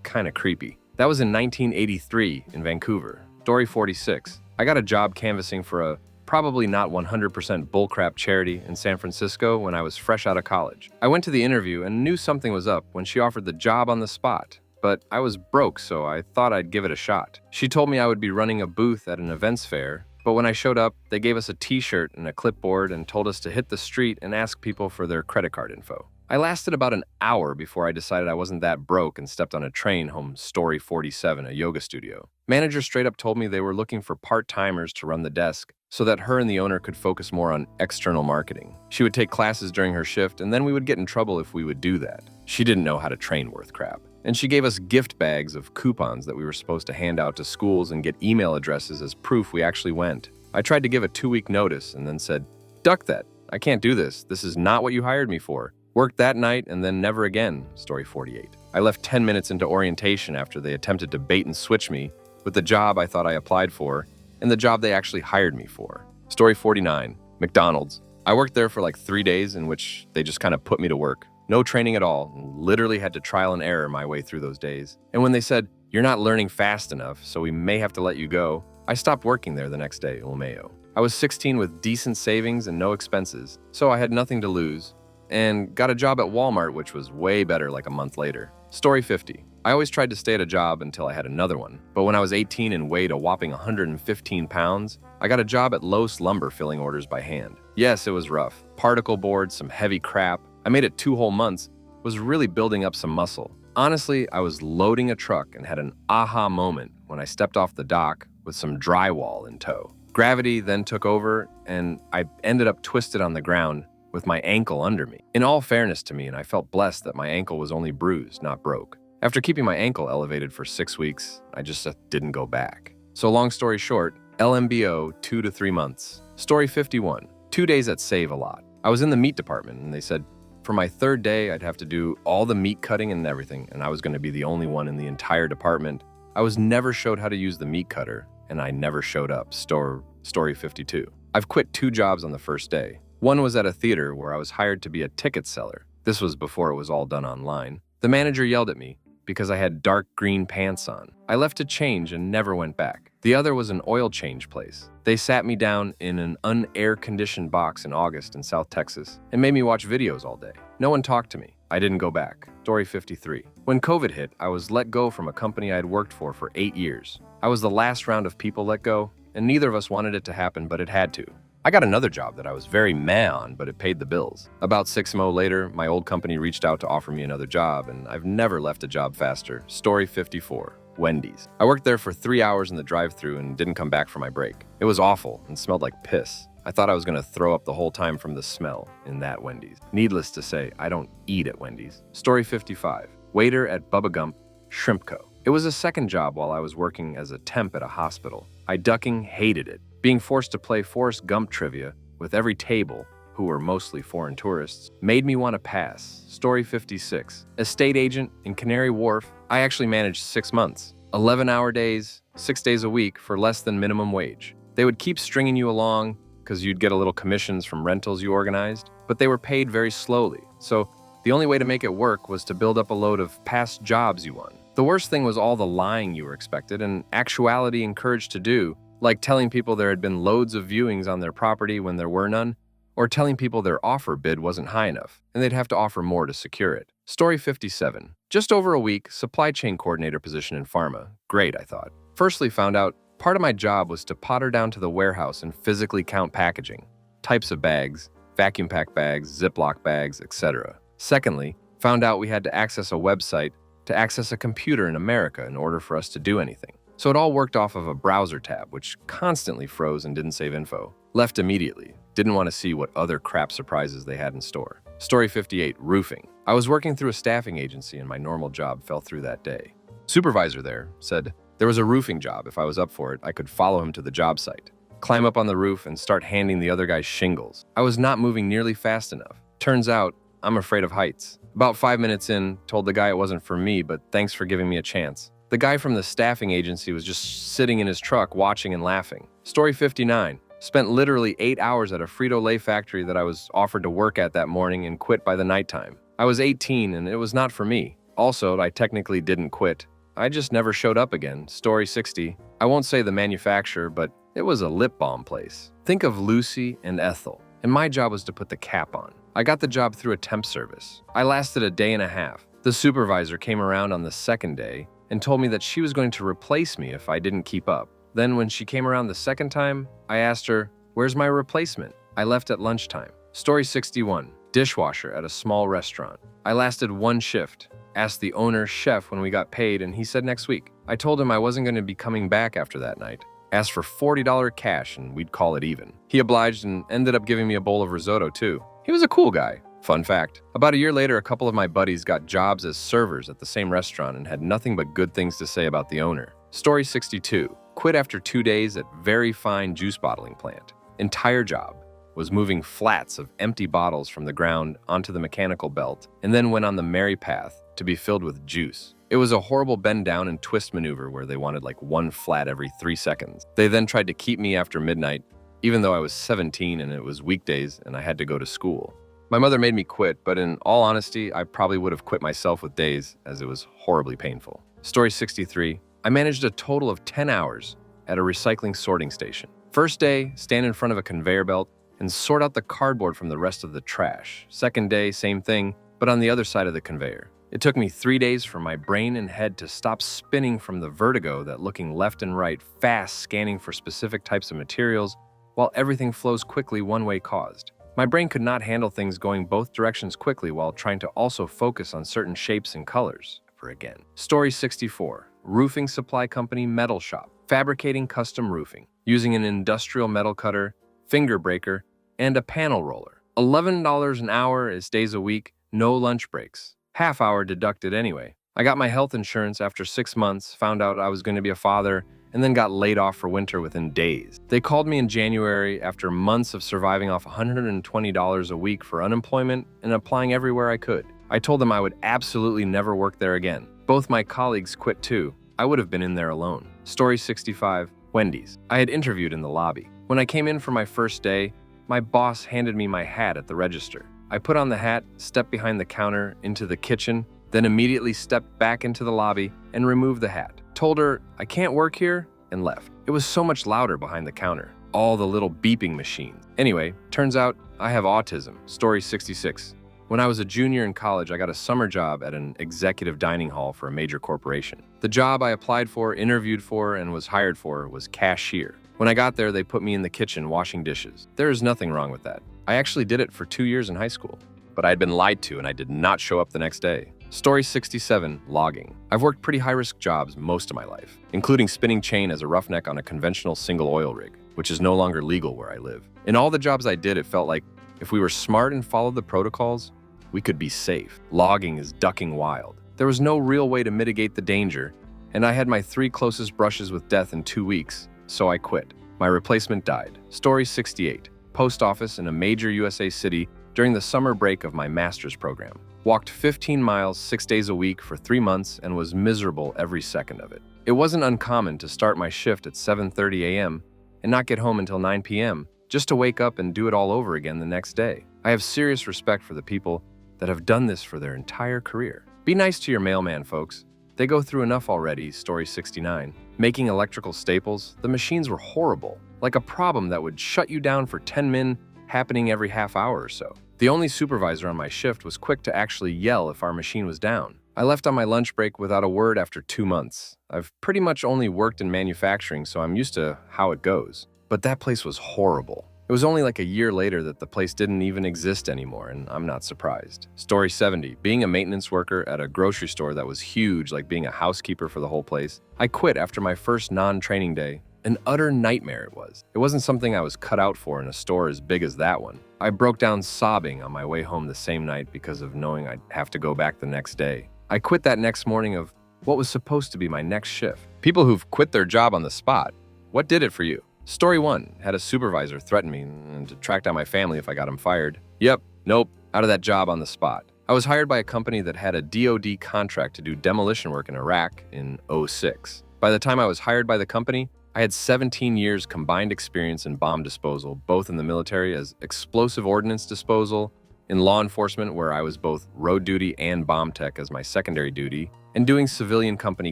kind of creepy. That was in 1983 in Vancouver. Story 46. I got a job canvassing for a probably not 100% bullcrap charity in San Francisco when I was fresh out of college. I went to the interview and knew something was up when she offered the job on the spot. But I was broke, so I thought I'd give it a shot. She told me I would be running a booth at an events fair, but when I showed up, they gave us a t-shirt and a clipboard and told us to hit the street and ask people for their credit card info. I lasted about an hour before I decided I wasn't that broke and stepped on a train home. Story 47, a yoga studio. Manager straight up told me they were looking for part-timers to run the desk so that her and the owner could focus more on external marketing. She would take classes during her shift, and then we would get in trouble if we would do that. She didn't know how to train worth crap. And she gave us gift bags of coupons that we were supposed to hand out to schools and get email addresses as proof we actually went. I tried to give a 2-week notice and then said, duck that. I can't do this. This is not what you hired me for. Worked that night and then never again. Story 48. I left 10 minutes into orientation after they attempted to bait and switch me with the job I thought I applied for and the job they actually hired me for. Story 49. McDonald's. I worked there for like 3 days in which they just kind of put me to work. No training at all, and literally had to trial and error my way through those days. And when they said, you're not learning fast enough, so we may have to let you go, I stopped working there the next day, LMAO. I was 16 with decent savings and no expenses, so I had nothing to lose, and got a job at Walmart, which was way better like a month later. Story 50. I always tried to stay at a job until I had another one, but when I was 18 and weighed a whopping 115 pounds, I got a job at Lowe's Lumber filling orders by hand. Yes, it was rough. Particle boards, some heavy crap. I made it 2 whole months, was really building up some muscle. Honestly, I was loading a truck and had an aha moment when I stepped off the dock with some drywall in tow. Gravity then took over, and I ended up twisted on the ground with my ankle under me. In all fairness to me, and I felt blessed that my ankle was only bruised, not broke. After keeping my ankle elevated for 6 weeks, I just didn't go back. So long story short, LMBO 2 to 3 months. Story 51. 2 days at Save A Lot. I was in the meat department, and they said for my 3rd day, I'd have to do all the meat cutting and everything, and I was going to be the only one in the entire department. I was never showed how to use the meat cutter, and I never showed up. Story 52. I've quit 2 jobs on the first day. One was at a theater where I was hired to be a ticket seller. This was before it was all done online. The manager yelled at me because I had dark green pants on. I left to change and never went back. The other was an oil change place. They sat me down in an unair-conditioned box in August in South Texas and made me watch videos all day. No one talked to me. I didn't go back. Story 53. When COVID hit, I was let go from a company I had worked for 8 years. I was the last round of people let go, and neither of us wanted it to happen, but it had to. I got another job that I was very meh on, but it paid the bills. About 6 months later, my old company reached out to offer me another job, and I've never left a job faster. Story 54. Wendy's. I worked there for 3 hours in the drive-thru and didn't come back for my break. It was awful and smelled like piss. I thought I was going to throw up the whole time from the smell in that Wendy's. Needless to say, I don't eat at Wendy's. Story 55. Waiter at Bubba Gump Shrimp Co. It was a second job while I was working as a temp at a hospital. I ducking hated it. Being forced to play Forrest Gump trivia with every table, who were mostly foreign tourists, made me want to pass. Story 56. Estate agent in Canary Wharf. I actually managed 6 months. 11-hour days, 6 days a week for less than minimum wage. They would keep stringing you along because you'd get a little commissions from rentals you organized, but they were paid very slowly. So the only way to make it work was to build up a load of past jobs you won. The worst thing was all the lying you were expected and actuality encouraged to do, like telling people there had been loads of viewings on their property when there were none, or telling people their offer bid wasn't high enough and they'd have to offer more to secure it. Story 57. Just over a week, supply chain coordinator position in pharma. Great, I thought. Firstly, found out part of my job was to potter down to the warehouse and physically count packaging, types of bags, vacuum pack bags, Ziploc bags, etc. Secondly, found out we had to access a website to access a computer in America in order for us to do anything. So it all worked off of a browser tab, which constantly froze and didn't save info. Left immediately. Didn't want to see what other crap surprises they had in store. Story 58. Roofing. I was working through a staffing agency and my normal job fell through that day. Supervisor there said there was a roofing job. If I was up for it, I could follow him to the job site, climb up on the roof, and start handing the other guys shingles. I was not moving nearly fast enough. Turns out, I'm afraid of heights. About 5 minutes in, told the guy it wasn't for me, but thanks for giving me a chance. The guy from the staffing agency was just sitting in his truck watching and laughing. Story 59. Spent literally 8 hours at a Frito-Lay factory that I was offered to work at that morning and quit by the nighttime. I was 18 and it was not for me. Also, I technically didn't quit. I just never showed up again. Story 60. I won't say the manufacturer, but it was a lip balm place. Think of Lucy and Ethel, and my job was to put the cap on. I got the job through a temp service. I lasted a day and a half. The supervisor came around on the second day and told me that she was going to replace me if I didn't keep up. Then when she came around the second time, I asked her, "Where's my replacement?" I left at lunchtime. Story 61. Dishwasher at a small restaurant. I lasted one shift. Asked the owner chef when we got paid and he said next week. I told him I wasn't going to be coming back after that night. Asked for $40 cash and we'd call it even. He obliged and ended up giving me a bowl of risotto too. He was a cool guy. Fun fact. About a year later, a couple of my buddies got jobs as servers at the same restaurant and had nothing but good things to say about the owner. Story 62. Quit after 2 days at very fine juice bottling plant. Entire job was moving flats of empty bottles from the ground onto the mechanical belt and then went on the merry path to be filled with juice. It was a horrible bend down and twist maneuver where they wanted like one flat every 3 seconds. They then tried to keep me after midnight, even though I was 17 and it was weekdays and I had to go to school. My mother made me quit, but in all honesty, I probably would have quit myself with days as it was horribly painful. Story 63. I managed a total of 10 hours at a recycling sorting station. First day, stand in front of a conveyor belt and sort out the cardboard from the rest of the trash. Second day, same thing, but on the other side of the conveyor. It took me 3 days for my brain and head to stop spinning from the vertigo that looking left and right, fast scanning for specific types of materials, while everything flows quickly one way caused. My brain could not handle things going both directions quickly while trying to also focus on certain shapes and colors. Again. Story 64. Roofing supply company metal shop. Fabricating custom roofing. Using an industrial metal cutter, finger breaker, and a panel roller. $11 an hour is days a week, no lunch breaks. Half hour deducted anyway. I got my health insurance after 6 months, found out I was going to be a father, and then got laid off for winter within days. They called me in January after months of surviving off $120 a week for unemployment and applying everywhere I could. I told them I would absolutely never work there again. Both my colleagues quit too. I would have been in there alone. Story 65. Wendy's. I had interviewed in the lobby. When I came in for my first day, my boss handed me my hat at the register. I put on the hat, stepped behind the counter into the kitchen, then immediately stepped back into the lobby and removed the hat. Told her, "I can't work here," and left. It was so much louder behind the counter. All the little beeping machines. Anyway, turns out I have autism. Story 66. When I was a junior in college, I got a summer job at an executive dining hall for a major corporation. The job I applied for, interviewed for, and was hired for was cashier. When I got there, they put me in the kitchen washing dishes. There is nothing wrong with that. I actually did it for 2 years in high school, but I had been lied to and I did not show up the next day. Story 67. Logging. I've worked pretty high-risk jobs most of my life, including spinning chain as a roughneck on a conventional single oil rig. which is no longer legal where I live. In all the jobs I did, it felt like if we were smart and followed the protocols, we could be safe. Logging is ducking wild. There was no real way to mitigate the danger, and I had my 3 closest brushes with death in 2 weeks, so I quit. My replacement died. Story 68. Post office in a major USA city during the summer break of my master's program. Walked 15 miles 6 days a week for 3 months and was miserable every second of it. It wasn't uncommon to start my shift at 7:30 a.m. and not get home until 9 p.m. just to wake up and do it all over again the next day. I have serious respect for the people that have done this for their entire career. Be nice to your mailman, folks. They go through enough already. Story 69. Making electrical staples, the machines were horrible, like a problem that would shut you down for 10 min, happening every half hour or so. The only supervisor on my shift was quick to actually yell if our machine was down. I left on my lunch break without a word after 2 months. I've pretty much only worked in manufacturing, so I'm used to how it goes. But that place was horrible. It was only like a year later that the place didn't even exist anymore, and I'm not surprised. Story 70. Being a maintenance worker at a grocery store that was huge, like being a housekeeper for the whole place. I quit after my first non-training day. An utter nightmare it was. It wasn't something I was cut out for in a store as big as that one. I broke down sobbing on my way home the same night because of knowing I'd have to go back the next day. I quit that next morning of what was supposed to be my next shift. People who've quit their job on the spot. What did it for you? Story 1. Had a supervisor threaten me to track down my family if I got him fired. Yep, nope, out of that job on the spot. I was hired by a company that had a DoD contract to do demolition work in Iraq in '06. By the time I was hired by the company, I had 17 years combined experience in bomb disposal, both in the military as explosive ordnance disposal, in law enforcement where I was both road duty and bomb tech as my secondary duty, and doing civilian company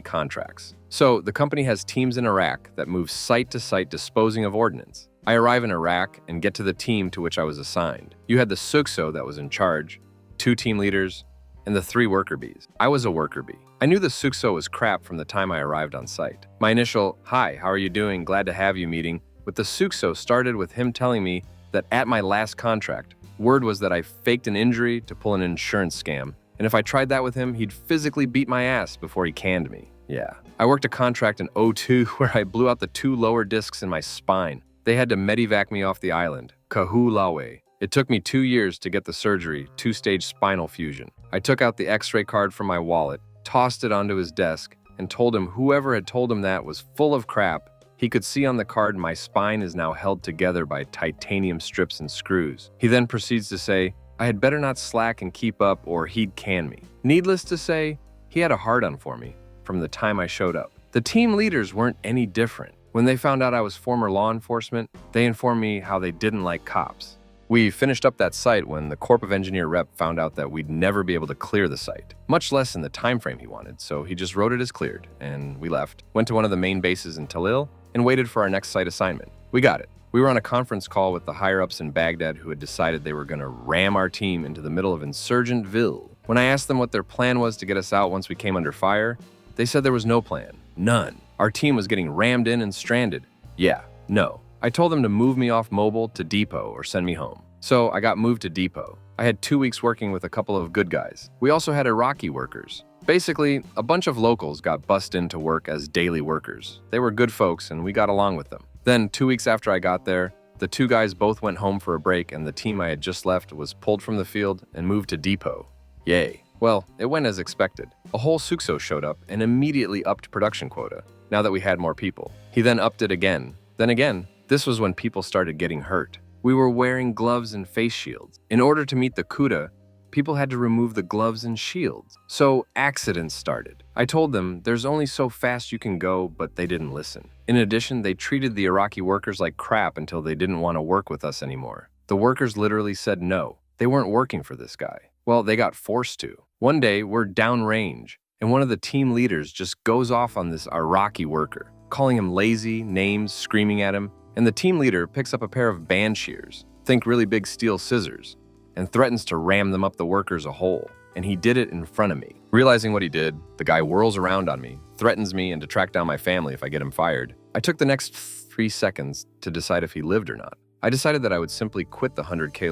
contracts. So the company has teams in Iraq that move site to site disposing of ordnance. I arrive in Iraq and get to the team to which I was assigned. You had the SUGSO that was in charge, 2 team leaders, and the 3 worker bees. I was a worker bee. I knew the SUGSO was crap from the time I arrived on site. My initial, "Hi, how are you doing? Glad to have you" meeting with the SUGSO started with him telling me that at my last contract, word was that I faked an injury to pull an insurance scam, and if I tried that with him, he'd physically beat my ass before he canned me. Yeah. I worked a contract in '02 where I blew out the 2 lower discs in my spine. They had to medevac me off the island, Kahulawe. It took me 2 years to get the surgery, 2-stage spinal fusion. I took out the x-ray card from my wallet, tossed it onto his desk, and told him whoever had told him that was full of crap. He could see on the card my spine is now held together by titanium strips and screws. He then proceeds to say, I had better not slack and keep up or he'd can me. Needless to say, he had a hard-on for me from the time I showed up. The team leaders weren't any different. When they found out I was former law enforcement, they informed me how they didn't like cops. We finished up that site when the Corp of Engineer rep found out that we'd never be able to clear the site, much less in the time frame he wanted, so he just wrote it as cleared, and we left, went to one of the main bases in Talil, and waited for our next site assignment. We got it. We were on a conference call with the higher-ups in Baghdad who had decided they were going to ram our team into the middle of Insurgentville. When I asked them what their plan was to get us out once we came under fire, they said there was no plan. None. Our team was getting rammed in and stranded. Yeah, no. I told them to move me off mobile to depot or send me home. So I got moved to depot. I had 2 weeks working with a couple of good guys. We also had Iraqi workers. Basically, a bunch of locals got bussed in to work as daily workers. They were good folks and we got along with them. Then 2 weeks after I got there, the 2 guys both went home for a break and the team I had just left was pulled from the field and moved to depot. Yay. Well, it went as expected. A whole SUGSO showed up and immediately upped production quota, now that we had more people. He then upped it again. Then again, this was when people started getting hurt. We were wearing gloves and face shields. In order to meet the quota, people had to remove the gloves and shields. So accidents started. I told them there's only so fast you can go, but they didn't listen. In addition, they treated the Iraqi workers like crap until they didn't want to work with us anymore. The workers literally said no. They weren't working for this guy. Well, they got forced to. One day, we're downrange, and one of the team leaders just goes off on this Iraqi worker, calling him lazy, names, screaming at him, and the team leader picks up a pair of band shears, think really big steel scissors, and threatens to ram them up the workers a hole, and he did it in front of me. Realizing what he did, the guy whirls around on me, threatens me and to track down my family if I get him fired. I took the next 3 seconds to decide if he lived or not. I decided that I would simply quit the 100K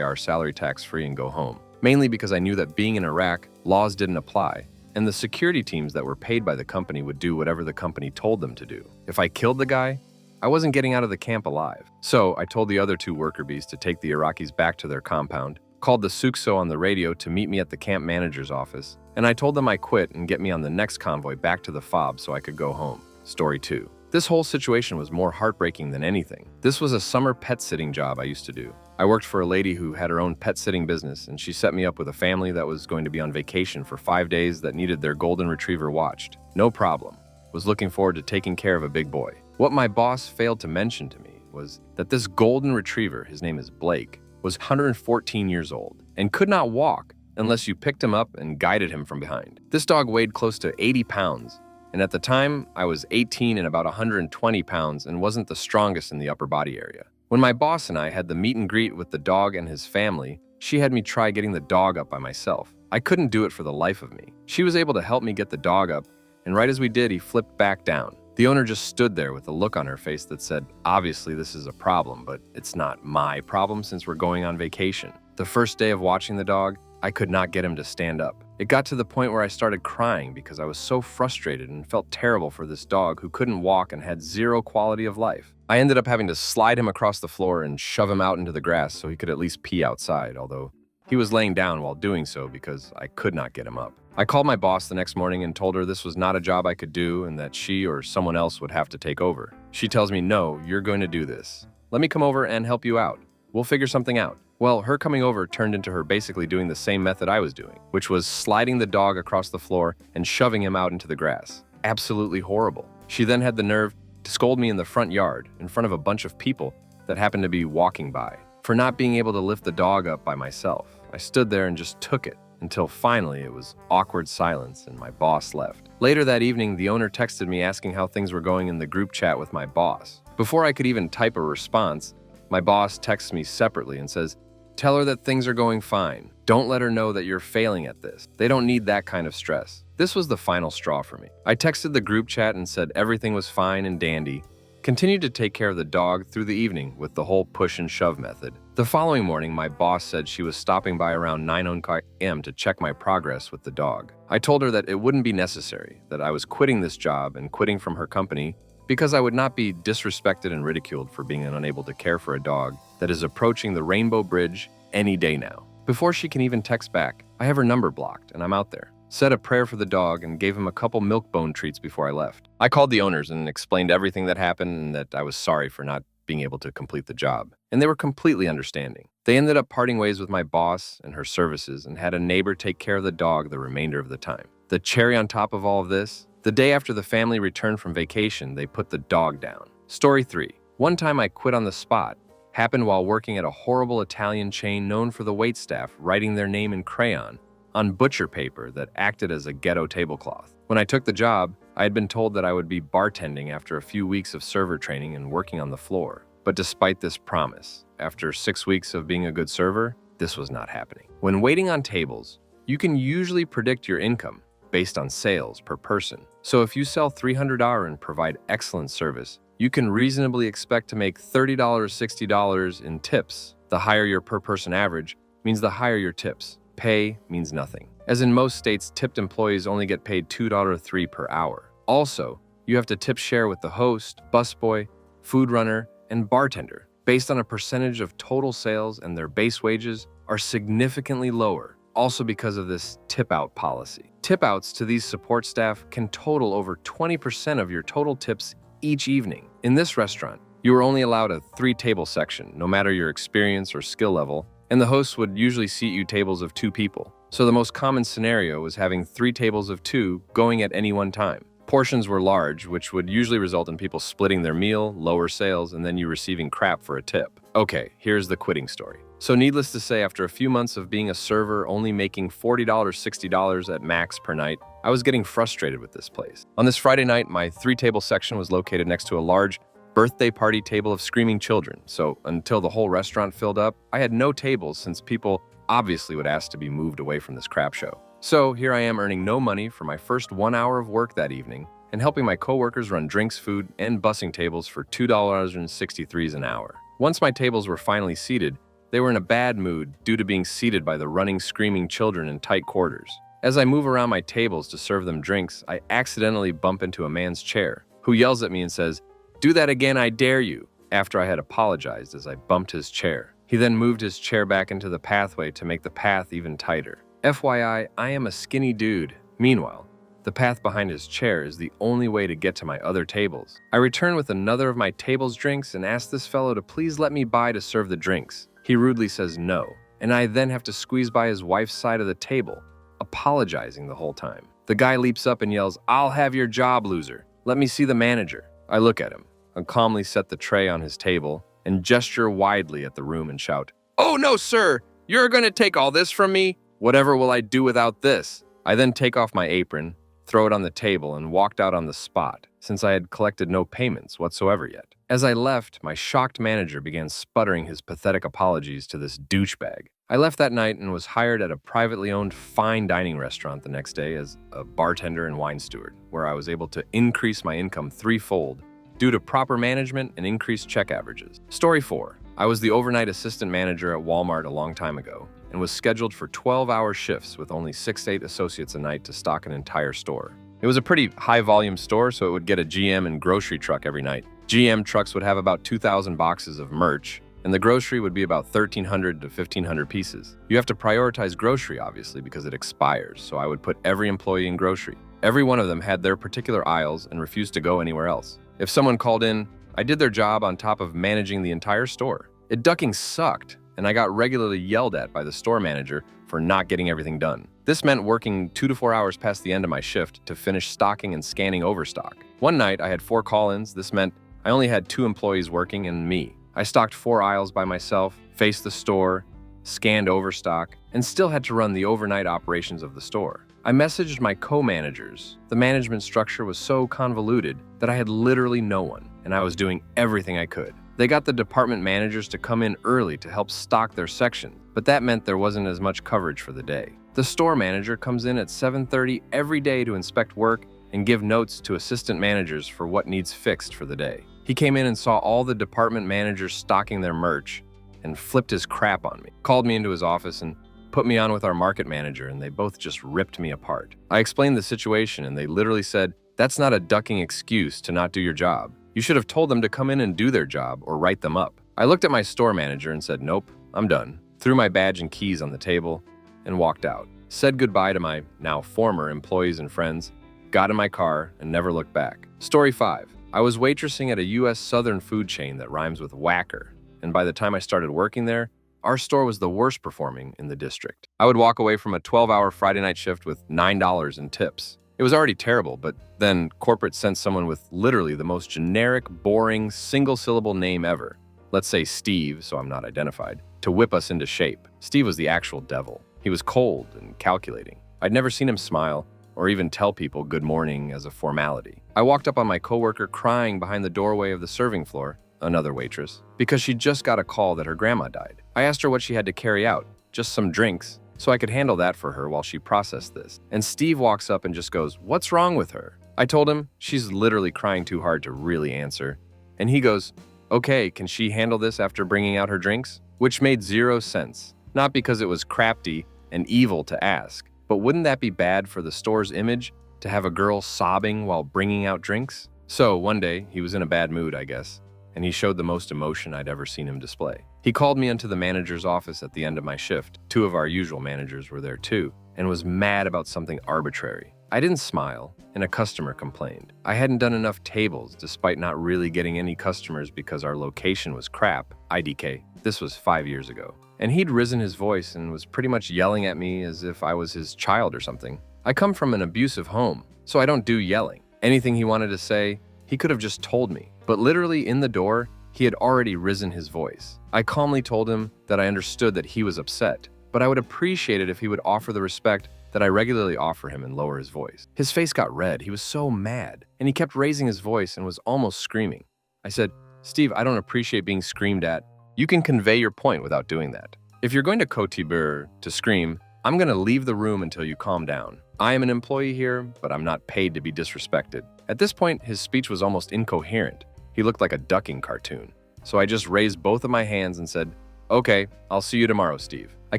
YR salary tax-free and go home, mainly because I knew that being in Iraq, laws didn't apply, and the security teams that were paid by the company would do whatever the company told them to do. If I killed the guy, I wasn't getting out of the camp alive. So I told the other two worker bees to take the Iraqis back to their compound, called the Sukso on the radio to meet me at the camp manager's office, and I told them I quit and get me on the next convoy back to the FOB so I could go home. Story 2. This whole situation was more heartbreaking than anything. This was a summer pet sitting job I used to do. I worked for a lady who had her own pet sitting business, and she set me up with a family that was going to be on vacation for 5 days that needed their golden retriever watched. No problem. Was looking forward to taking care of a big boy. What my boss failed to mention to me was that this golden retriever, his name is Blake, was 114 years old and could not walk unless you picked him up and guided him from behind. This dog weighed close to 80 pounds, and at the time, I was 18 and about 120 pounds and wasn't the strongest in the upper body area. When my boss and I had the meet and greet with the dog and his family, she had me try getting the dog up by myself. I couldn't do it for the life of me. She was able to help me get the dog up, and right as we did, he flipped back down. The owner just stood there with a look on her face that said, obviously this is a problem, but it's not my problem since we're going on vacation. The first day of watching the dog, I could not get him to stand up. It got to the point where I started crying because I was so frustrated and felt terrible for this dog who couldn't walk and had zero quality of life. I ended up having to slide him across the floor and shove him out into the grass so he could at least pee outside, although he was laying down while doing so because I could not get him up. I called my boss the next morning and told her this was not a job I could do and that she or someone else would have to take over. She tells me, no, you're going to do this. Let me come over and help you out. We'll figure something out. Well, her coming over turned into her basically doing the same method I was doing, which was sliding the dog across the floor and shoving him out into the grass. Absolutely horrible. She then had the nerve to scold me in the front yard in front of a bunch of people that happened to be walking by for not being able to lift the dog up by myself. I stood there and just took it until finally it was awkward silence and my boss left. Later that evening, the owner texted me asking how things were going in the group chat with my boss. Before I could even type a response, my boss texts me separately and says, tell her that things are going fine. Don't let her know that you're failing at this. They don't need that kind of stress. This was the final straw for me. I texted the group chat and said everything was fine and dandy. Continued to take care of the dog through the evening with the whole push and shove method. The following morning, my boss said she was stopping by around 9 a.m. to check my progress with the dog. I told her that it wouldn't be necessary, that I was quitting this job and quitting from her company because I would not be disrespected and ridiculed for being unable to care for a dog that is approaching the Rainbow Bridge any day now. Before she can even text back, I have her number blocked and I'm out there. Said a prayer for the dog and gave him a couple milk bone treats before I left. I called the owners and explained everything that happened and that I was sorry for not being able to complete the job. And they were completely understanding. They ended up parting ways with my boss and her services and had a neighbor take care of the dog the remainder of the time. The cherry on top of all of this, the day after the family returned from vacation, they put the dog down. Story 3. One time I quit on the spot. Happened while working at a horrible Italian chain known for the waitstaff writing their name in crayon on butcher paper that acted as a ghetto tablecloth. When I took the job, I had been told that I would be bartending after a few weeks of server training and working on the floor. But despite this promise, after 6 weeks of being a good server, this was not happening. When waiting on tables, you can usually predict your income based on sales per person. So if you sell $300 and provide excellent service, you can reasonably expect to make $30, $60 in tips. The higher your per person average means the higher your tips. Pay means nothing. As in most states, tipped employees only get paid $2.03 per hour. Also, you have to tip share with the host, busboy, food runner, and bartender based on a percentage of total sales, and their base wages are significantly lower, also because of this tip-out policy. Tip-outs to these support staff can total over 20% of your total tips each evening. In this restaurant, you are only allowed a 3-table section, no matter your experience or skill level, and the host would usually seat you tables of 2 people. So the most common scenario was having 3 tables of 2 going at any one time. Portions were large, which would usually result in people splitting their meal, lower sales, and then you receiving crap for a tip. Okay, here's the quitting story. So needless to say, after a few months of being a server, only making $40, $60 at max per night, I was getting frustrated with this place. On this Friday night, my 3-table section was located next to a large birthday party table of screaming children. So until the whole restaurant filled up, I had no tables since people obviously would ask to be moved away from this crap show. So here I am earning no money for my first 1 hour of work that evening and helping my coworkers run drinks, food, and bussing tables for $2.63 an hour. Once my tables were finally seated, they were in a bad mood due to being seated by the running, screaming children in tight quarters. As I move around my tables to serve them drinks, I accidentally bump into a man's chair, who yells at me and says, "Do that again, I dare you," after I had apologized as I bumped his chair. He then moved his chair back into the pathway to make the path even tighter. FYI, I am a skinny dude. Meanwhile, the path behind his chair is the only way to get to my other tables. I return with another of my table's drinks and ask this fellow to please let me by to serve the drinks. He rudely says no, and I then have to squeeze by his wife's side of the table, apologizing the whole time. The guy leaps up and yells, "I'll have your job, loser. Let me see the manager." I look at him, and calmly set the tray on his table, and gesture widely at the room and shout, "Oh no, sir! You're gonna take all this from me? Whatever will I do without this?" I then take off my apron, throw it on the table, and walked out on the spot, since I had collected no payments whatsoever yet. As I left, my shocked manager began sputtering his pathetic apologies to this douchebag. I left that night and was hired at a privately owned fine dining restaurant the next day as a bartender and wine steward, where I was able to increase my income threefold due to proper management and increased check averages. Story 4. I was the overnight assistant manager at Walmart a long time ago and was scheduled for 12-hour shifts with only 6 to 8 associates a night to stock an entire store. It was a pretty high-volume store, so it would get a GM and grocery truck every night. GM trucks would have about 2,000 boxes of merch, and the grocery would be about 1,300 to 1,500 pieces. You have to prioritize grocery, obviously, because it expires, so I would put every employee in grocery. Every one of them had their particular aisles and refused to go anywhere else. If someone called in, I did their job on top of managing the entire store. Ducking sucked, and I got regularly yelled at by the store manager for not getting everything done. This meant working 2 to 4 hours past the end of my shift to finish stocking and scanning overstock. One night, I had 4 call-ins. This meant I only had 2 employees working and me. I stocked 4 aisles by myself, faced the store, scanned overstock, and still had to run the overnight operations of the store. I messaged my co-managers. The management structure was so convoluted that I had literally no one, and I was doing everything I could. They got the department managers to come in early to help stock their section, but that meant there wasn't as much coverage for the day. The store manager comes in at 7:30 every day to inspect work and give notes to assistant managers for what needs fixed for the day. He came in and saw all the department managers stocking their merch and flipped his crap on me, called me into his office and put me on with our market manager, and they both just ripped me apart. I explained the situation and they literally said, "That's not a ducking excuse to not do your job. You should have told them to come in and do their job or write them up." I looked at my store manager and said, "Nope, I'm done." Threw my badge and keys on the table and walked out. Said goodbye to my now former employees and friends, got in my car, and never looked back. Story 5. I was waitressing at a U.S. Southern food chain that rhymes with whacker, and by the time I started working there, our store was the worst performing in the district. I would walk away from a 12-hour Friday night shift with $9 in tips. It was already terrible, but then corporate sent someone with literally the most generic, boring, single-syllable name ever, let's say Steve, so I'm not identified, to whip us into shape. Steve was the actual devil. He was cold and calculating. I'd never seen him smile or even tell people good morning as a formality. I walked up on my coworker crying behind the doorway of the serving floor, another waitress, because she just got a call that her grandma died. I asked her what she had to carry out, just some drinks, so I could handle that for her while she processed this. And Steve walks up and just goes, "What's wrong with her?" I told him she's literally crying too hard to really answer. And he goes, "Okay, can she handle this after bringing out her drinks?" Which made 0 sense. Not because it was crafty and evil to ask, but wouldn't that be bad for the store's image to have a girl sobbing while bringing out drinks? So one day, he was in a bad mood, I guess, and he showed the most emotion I'd ever seen him display. He called me into the manager's office at the end of my shift. 2 of our usual managers were there too, and was mad about something arbitrary. I didn't smile, and a customer complained. I hadn't done enough tables despite not really getting any customers because our location was crap, IDK. This was 5 years ago. And he'd risen his voice and was pretty much yelling at me as if I was his child or something. I come from an abusive home, so I don't do yelling. Anything he wanted to say, he could have just told me. But literally in the door, he had already risen his voice. I calmly told him that I understood that he was upset, but I would appreciate it if he would offer the respect that I regularly offer him and lower his voice. His face got red. He was so mad, and he kept raising his voice and was almost screaming. I said, "Steve, I don't appreciate being screamed at. You can convey your point without doing that. If you're going to Kotibur to scream, I'm going to leave the room until you calm down. I am an employee here, but I'm not paid to be disrespected." At this point, his speech was almost incoherent. He looked like a ducking cartoon. So I just raised both of my hands and said, "Okay, I'll see you tomorrow, Steve." I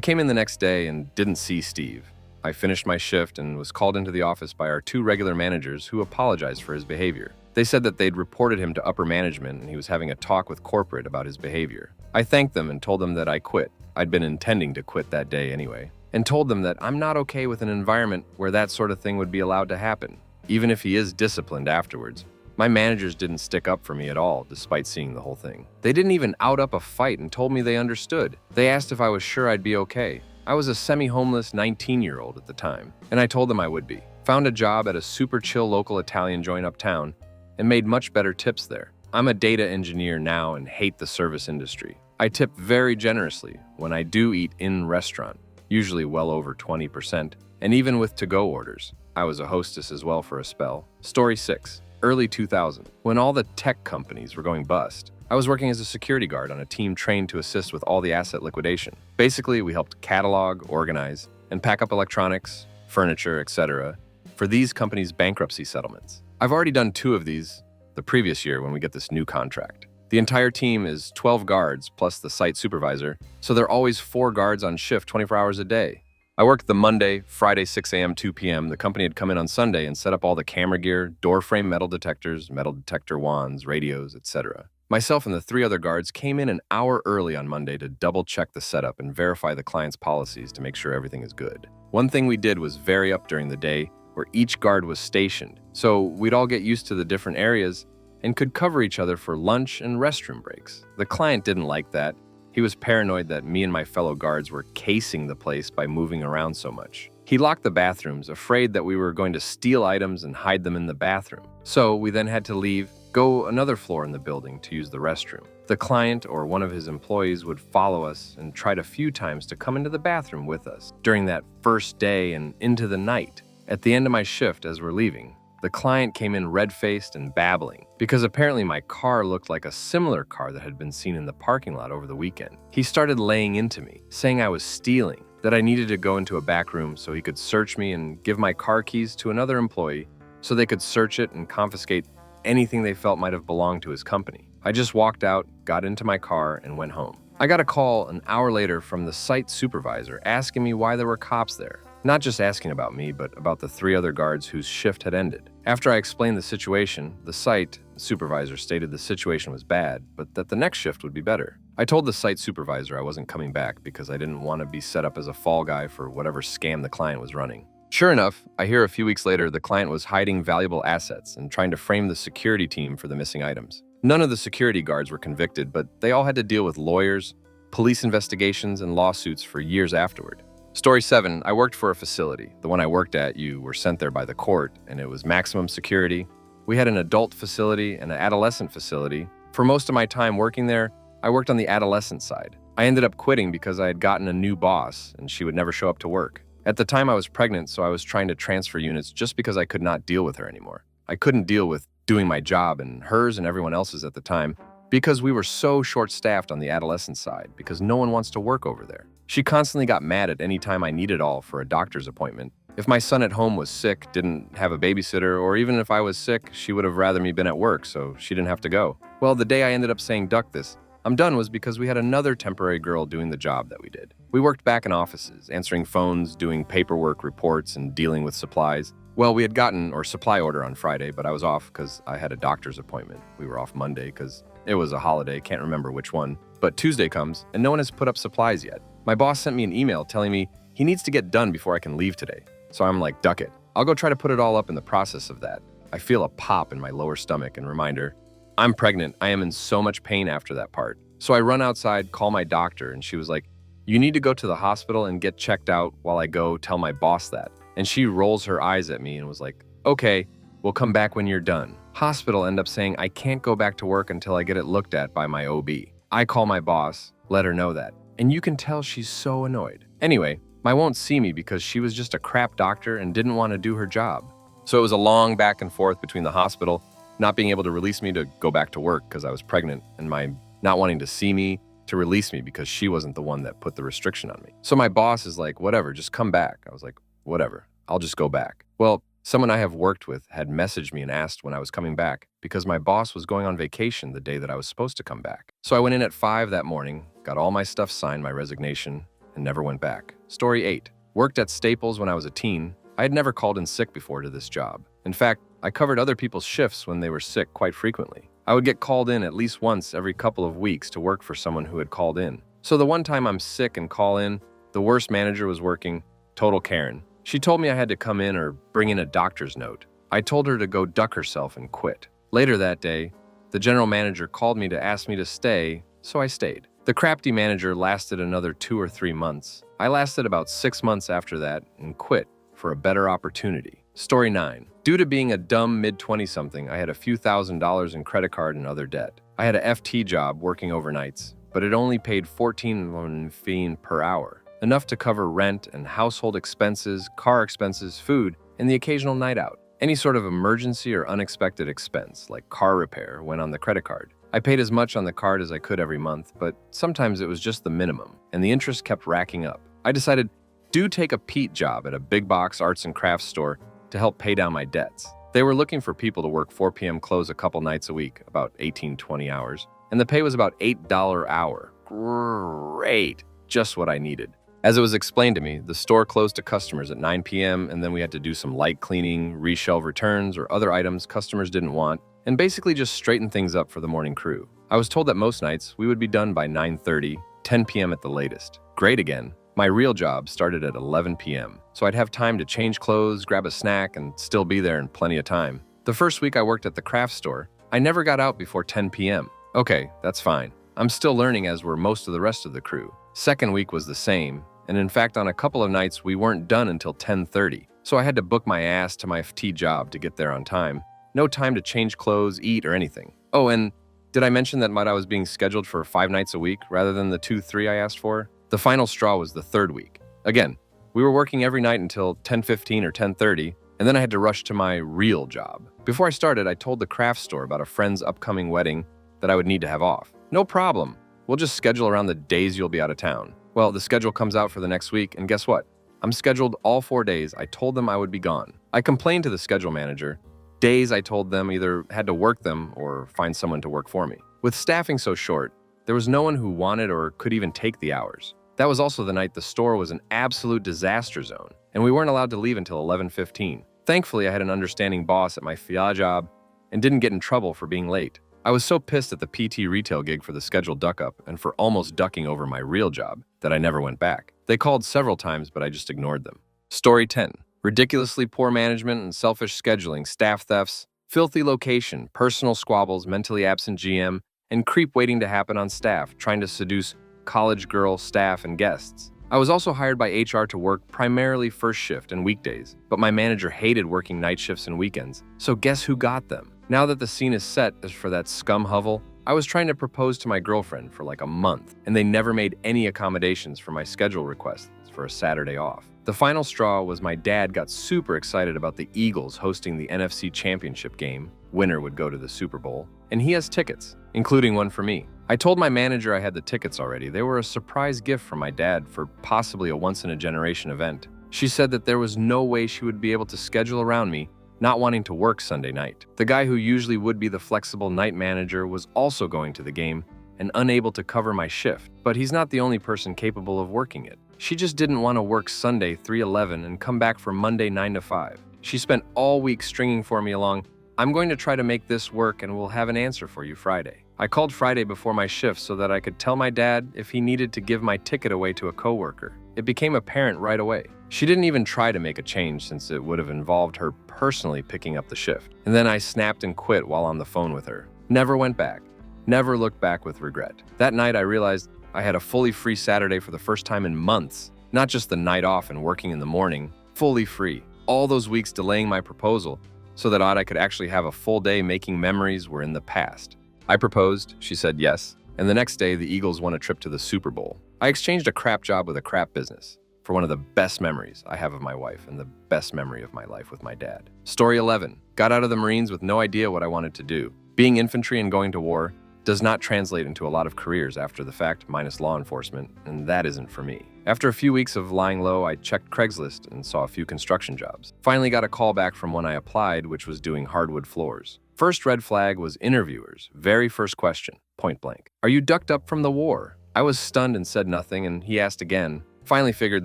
came in the next day and didn't see Steve. I finished my shift and was called into the office by our 2 regular managers who apologized for his behavior. They said that they'd reported him to upper management and he was having a talk with corporate about his behavior. I thanked them and told them that I quit. I'd been intending to quit that day anyway, and told them that I'm not okay with an environment where that sort of thing would be allowed to happen, even if he is disciplined afterwards. My managers didn't stick up for me at all, despite seeing the whole thing. They didn't even out up a fight and told me they understood. They asked if I was sure I'd be okay. I was a semi-homeless 19-year-old at the time, and I told them I would be. Found a job at a super chill local Italian joint uptown, and made much better tips there. I'm a data engineer now and hate the service industry. I tip very generously when I do eat in restaurant, usually well over 20%, and even with to-go orders. I was a hostess as well for a spell. Story 6. Early 2000, when all the tech companies were going bust. I was working as a security guard on a team trained to assist with all the asset liquidation. Basically, we helped catalog, organize, and pack up electronics, furniture, etc. for these companies' bankruptcy settlements. I've already done 2 of these the previous year when we get this new contract. The entire team is 12 guards plus the site supervisor, so there are always 4 guards on shift 24 hours a day. I worked the Monday, Friday 6 a.m., 2 p.m. The company had come in on Sunday and set up all the camera gear, door frame metal detectors, metal detector wands, radios, etc. Myself and the 3 other guards came in an hour early on Monday to double-check the setup and verify the client's policies to make sure everything is good. One thing we did was vary up during the day where each guard was stationed, so we'd all get used to the different areas and could cover each other for lunch and restroom breaks. The client didn't like that. He was paranoid that me and my fellow guards were casing the place by moving around so much. He locked the bathrooms, afraid that we were going to steal items and hide them in the bathroom. So we then had to leave, go another floor in the building to use the restroom. The client or one of his employees would follow us and tried a few times to come into the bathroom with us during that first day and into the night. At the end of my shift, as we're leaving, the client came in red-faced and babbling because apparently my car looked like a similar car that had been seen in the parking lot over the weekend. He started laying into me, saying I was stealing, that I needed to go into a back room so he could search me and give my car keys to another employee so they could search it and confiscate anything they felt might have belonged to his company. I just walked out, got into my car, and went home. I got a call an hour later from the site supervisor asking me why there were cops there. Not just asking about me, but about the 3 other guards whose shift had ended. After I explained the situation, the site supervisor stated the situation was bad, but that the next shift would be better. I told the site supervisor I wasn't coming back because I didn't want to be set up as a fall guy for whatever scam the client was running. Sure enough, I hear a few weeks later the client was hiding valuable assets and trying to frame the security team for the missing items. None of the security guards were convicted, but they all had to deal with lawyers, police investigations, and lawsuits for years afterward. Story 7, I worked for a facility. The one I worked at, you were sent there by the court, and it was maximum security. We had an adult facility and an adolescent facility. For most of my time working there, I worked on the adolescent side. I ended up quitting because I had gotten a new boss, and she would never show up to work. At the time I was pregnant, so I was trying to transfer units just because I could not deal with her anymore. I couldn't deal with doing my job and hers and everyone else's at the time because we were so short-staffed on the adolescent side because no one wants to work over there. She constantly got mad at any time I needed all for a doctor's appointment. If my son at home was sick, didn't have a babysitter, or even if I was sick, she would have rather me been at work so she didn't have to go. Well, the day I ended up saying duck this, I'm done was because we had another temporary girl doing the job that we did. We worked back in offices, answering phones, doing paperwork, reports, and dealing with supplies. Well, we had gotten our supply order on Friday, but I was off because I had a doctor's appointment. We were off Monday because it was a holiday, can't remember which one. But Tuesday comes, and no one has put up supplies yet. My boss sent me an email telling me he needs to get done before I can leave today. So I'm like, duck it. I'll go try to put it all up in the process of that. I feel a pop in my lower stomach and reminder, I'm pregnant. I am in so much pain after that part. So I run outside, call my doctor, and she was like, you need to go to the hospital and get checked out while I go tell my boss that. And she rolls her eyes at me and was like, okay, we'll come back when you're done. Hospital end up saying I can't go back to work until I get it looked at by my OB. I call my boss, let her know that. And you can tell she's so annoyed. Anyway, my won't see me because she was just a crap doctor and didn't want to do her job. So it was a long back and forth between the hospital not being able to release me to go back to work because I was pregnant and my not wanting to see me to release me because she wasn't the one that put the restriction on me. So my boss is like, whatever, just come back. I was like, whatever, I'll just go back. Well, someone I have worked with had messaged me and asked when I was coming back because my boss was going on vacation the day that I was supposed to come back. So I went in at 5 that morning, got all my stuff signed, my resignation, and never went back. Story 8. Worked at Staples when I was a teen. I had never called in sick before to this job. In fact, I covered other people's shifts when they were sick quite frequently. I would get called in at least once every couple of weeks to work for someone who had called in. So the one time I'm sick and call in, the worst manager was working, total Karen. She told me I had to come in or bring in a doctor's note. I told her to go duck herself and quit. Later that day, the general manager called me to ask me to stay, so I stayed. The crafty manager lasted another 2 or 3 months. I lasted about 6 months after that and quit for a better opportunity. Story 9. Due to being a dumb mid-20-something, I had a few $1,000s in credit card and other debt. I had a FT job working overnights, but it only paid $14 per hour, enough to cover rent and household expenses, car expenses, food, and the occasional night out. Any sort of emergency or unexpected expense, like car repair, went on the credit card. I paid as much on the card as I could every month, but sometimes it was just the minimum, and the interest kept racking up. I decided, do take a Pete job at a big box arts and crafts store to help pay down my debts. They were looking for people to work 4 p.m. close a couple nights a week, about 18-20 hours, and the pay was about $8 an hour. Great, just what I needed. As it was explained to me, the store closed to customers at 9 p.m. and then we had to do some light cleaning, reshelve returns, or other items customers didn't want, and basically just straighten things up for the morning crew. I was told that most nights we would be done by 9:30, 10 p.m. at the latest. Great again. My real job started at 11 p.m., so I'd have time to change clothes, grab a snack, and still be there in plenty of time. The first week I worked at the craft store, I never got out before 10 p.m. Okay, that's fine. I'm still learning, as were most of the rest of the crew. Second week was the same, and in fact on a couple of nights we weren't done until 10:30, so I had to book my ass to my FT job to get there on time. No time to change clothes, eat, or anything. Oh, and did I mention that I was being scheduled for 5 nights a week rather than the 2-3 I asked for? The final straw was the third week. Again, we were working every night until 10:15 or 10:30, and then I had to rush to my real job. Before I started, I told the craft store about a friend's upcoming wedding that I would need to have off. No problem. We'll just schedule around the days you'll be out of town. Well, the schedule comes out for the next week, and guess what? I'm scheduled all 4 days I told them I would be gone. I complained to the schedule manager. Days I told them either had to work them or find someone to work for me. With staffing so short, there was no one who wanted or could even take the hours. That was also the night the store was an absolute disaster zone, and we weren't allowed to leave until 11:15. Thankfully, I had an understanding boss at my FIA job and didn't get in trouble for being late. I was so pissed at the PT retail gig for the scheduled duck-up and for almost ducking over my real job that I never went back. They called several times, but I just ignored them. Story 10. Ridiculously poor management and selfish scheduling, staff thefts, filthy location, personal squabbles, mentally absent GM, and creep waiting to happen on staff, trying to seduce college girl staff and guests. I was also hired by HR to work primarily first shift and weekdays, but my manager hated working night shifts and weekends, so guess who got them? Now that the scene is set as for that scum hovel, I was trying to propose to my girlfriend for like a month, and they never made any accommodations for my schedule requests for a Saturday off. The final straw was my dad got super excited about the Eagles hosting the NFC Championship game. Winner would go to the Super Bowl, and he has tickets, including one for me. I told my manager I had the tickets already. They were a surprise gift from my dad for possibly a once-in-a-generation event. She said that there was no way she would be able to schedule around me not wanting to work Sunday night. The guy who usually would be the flexible night manager was also going to the game and unable to cover my shift, but he's not the only person capable of working it. She just didn't want to work Sunday 3:11 and come back for Monday 9 to 5. She spent all week stringing for me along, "I'm going to try to make this work and we'll have an answer for you Friday." I called Friday before my shift so that I could tell my dad if he needed to give my ticket away to a coworker. It became apparent right away. She didn't even try to make a change since it would have involved her personally picking up the shift. And then I snapped and quit while on the phone with her. Never went back. Never looked back with regret. That night I realized I had a fully free Saturday for the first time in months. Not just the night off and working in the morning, fully free. All those weeks delaying my proposal so that I could actually have a full day making memories were in the past. I proposed, she said yes, and the next day the Eagles won a trip to the Super Bowl. I exchanged a crap job with a crap business for one of the best memories I have of my wife and the best memory of my life with my dad. Story 11. Got out of the Marines with no idea what I wanted to do. Being infantry and going to war does not translate into a lot of careers after the fact, minus law enforcement, and that isn't for me. After a few weeks of lying low, I checked Craigslist and saw a few construction jobs. Finally got a call back from when I applied, which was doing hardwood floors. First red flag was interviewer's very first question, point blank. "Are you ducked up from the war?" I was stunned and said nothing, and he asked again. Finally figured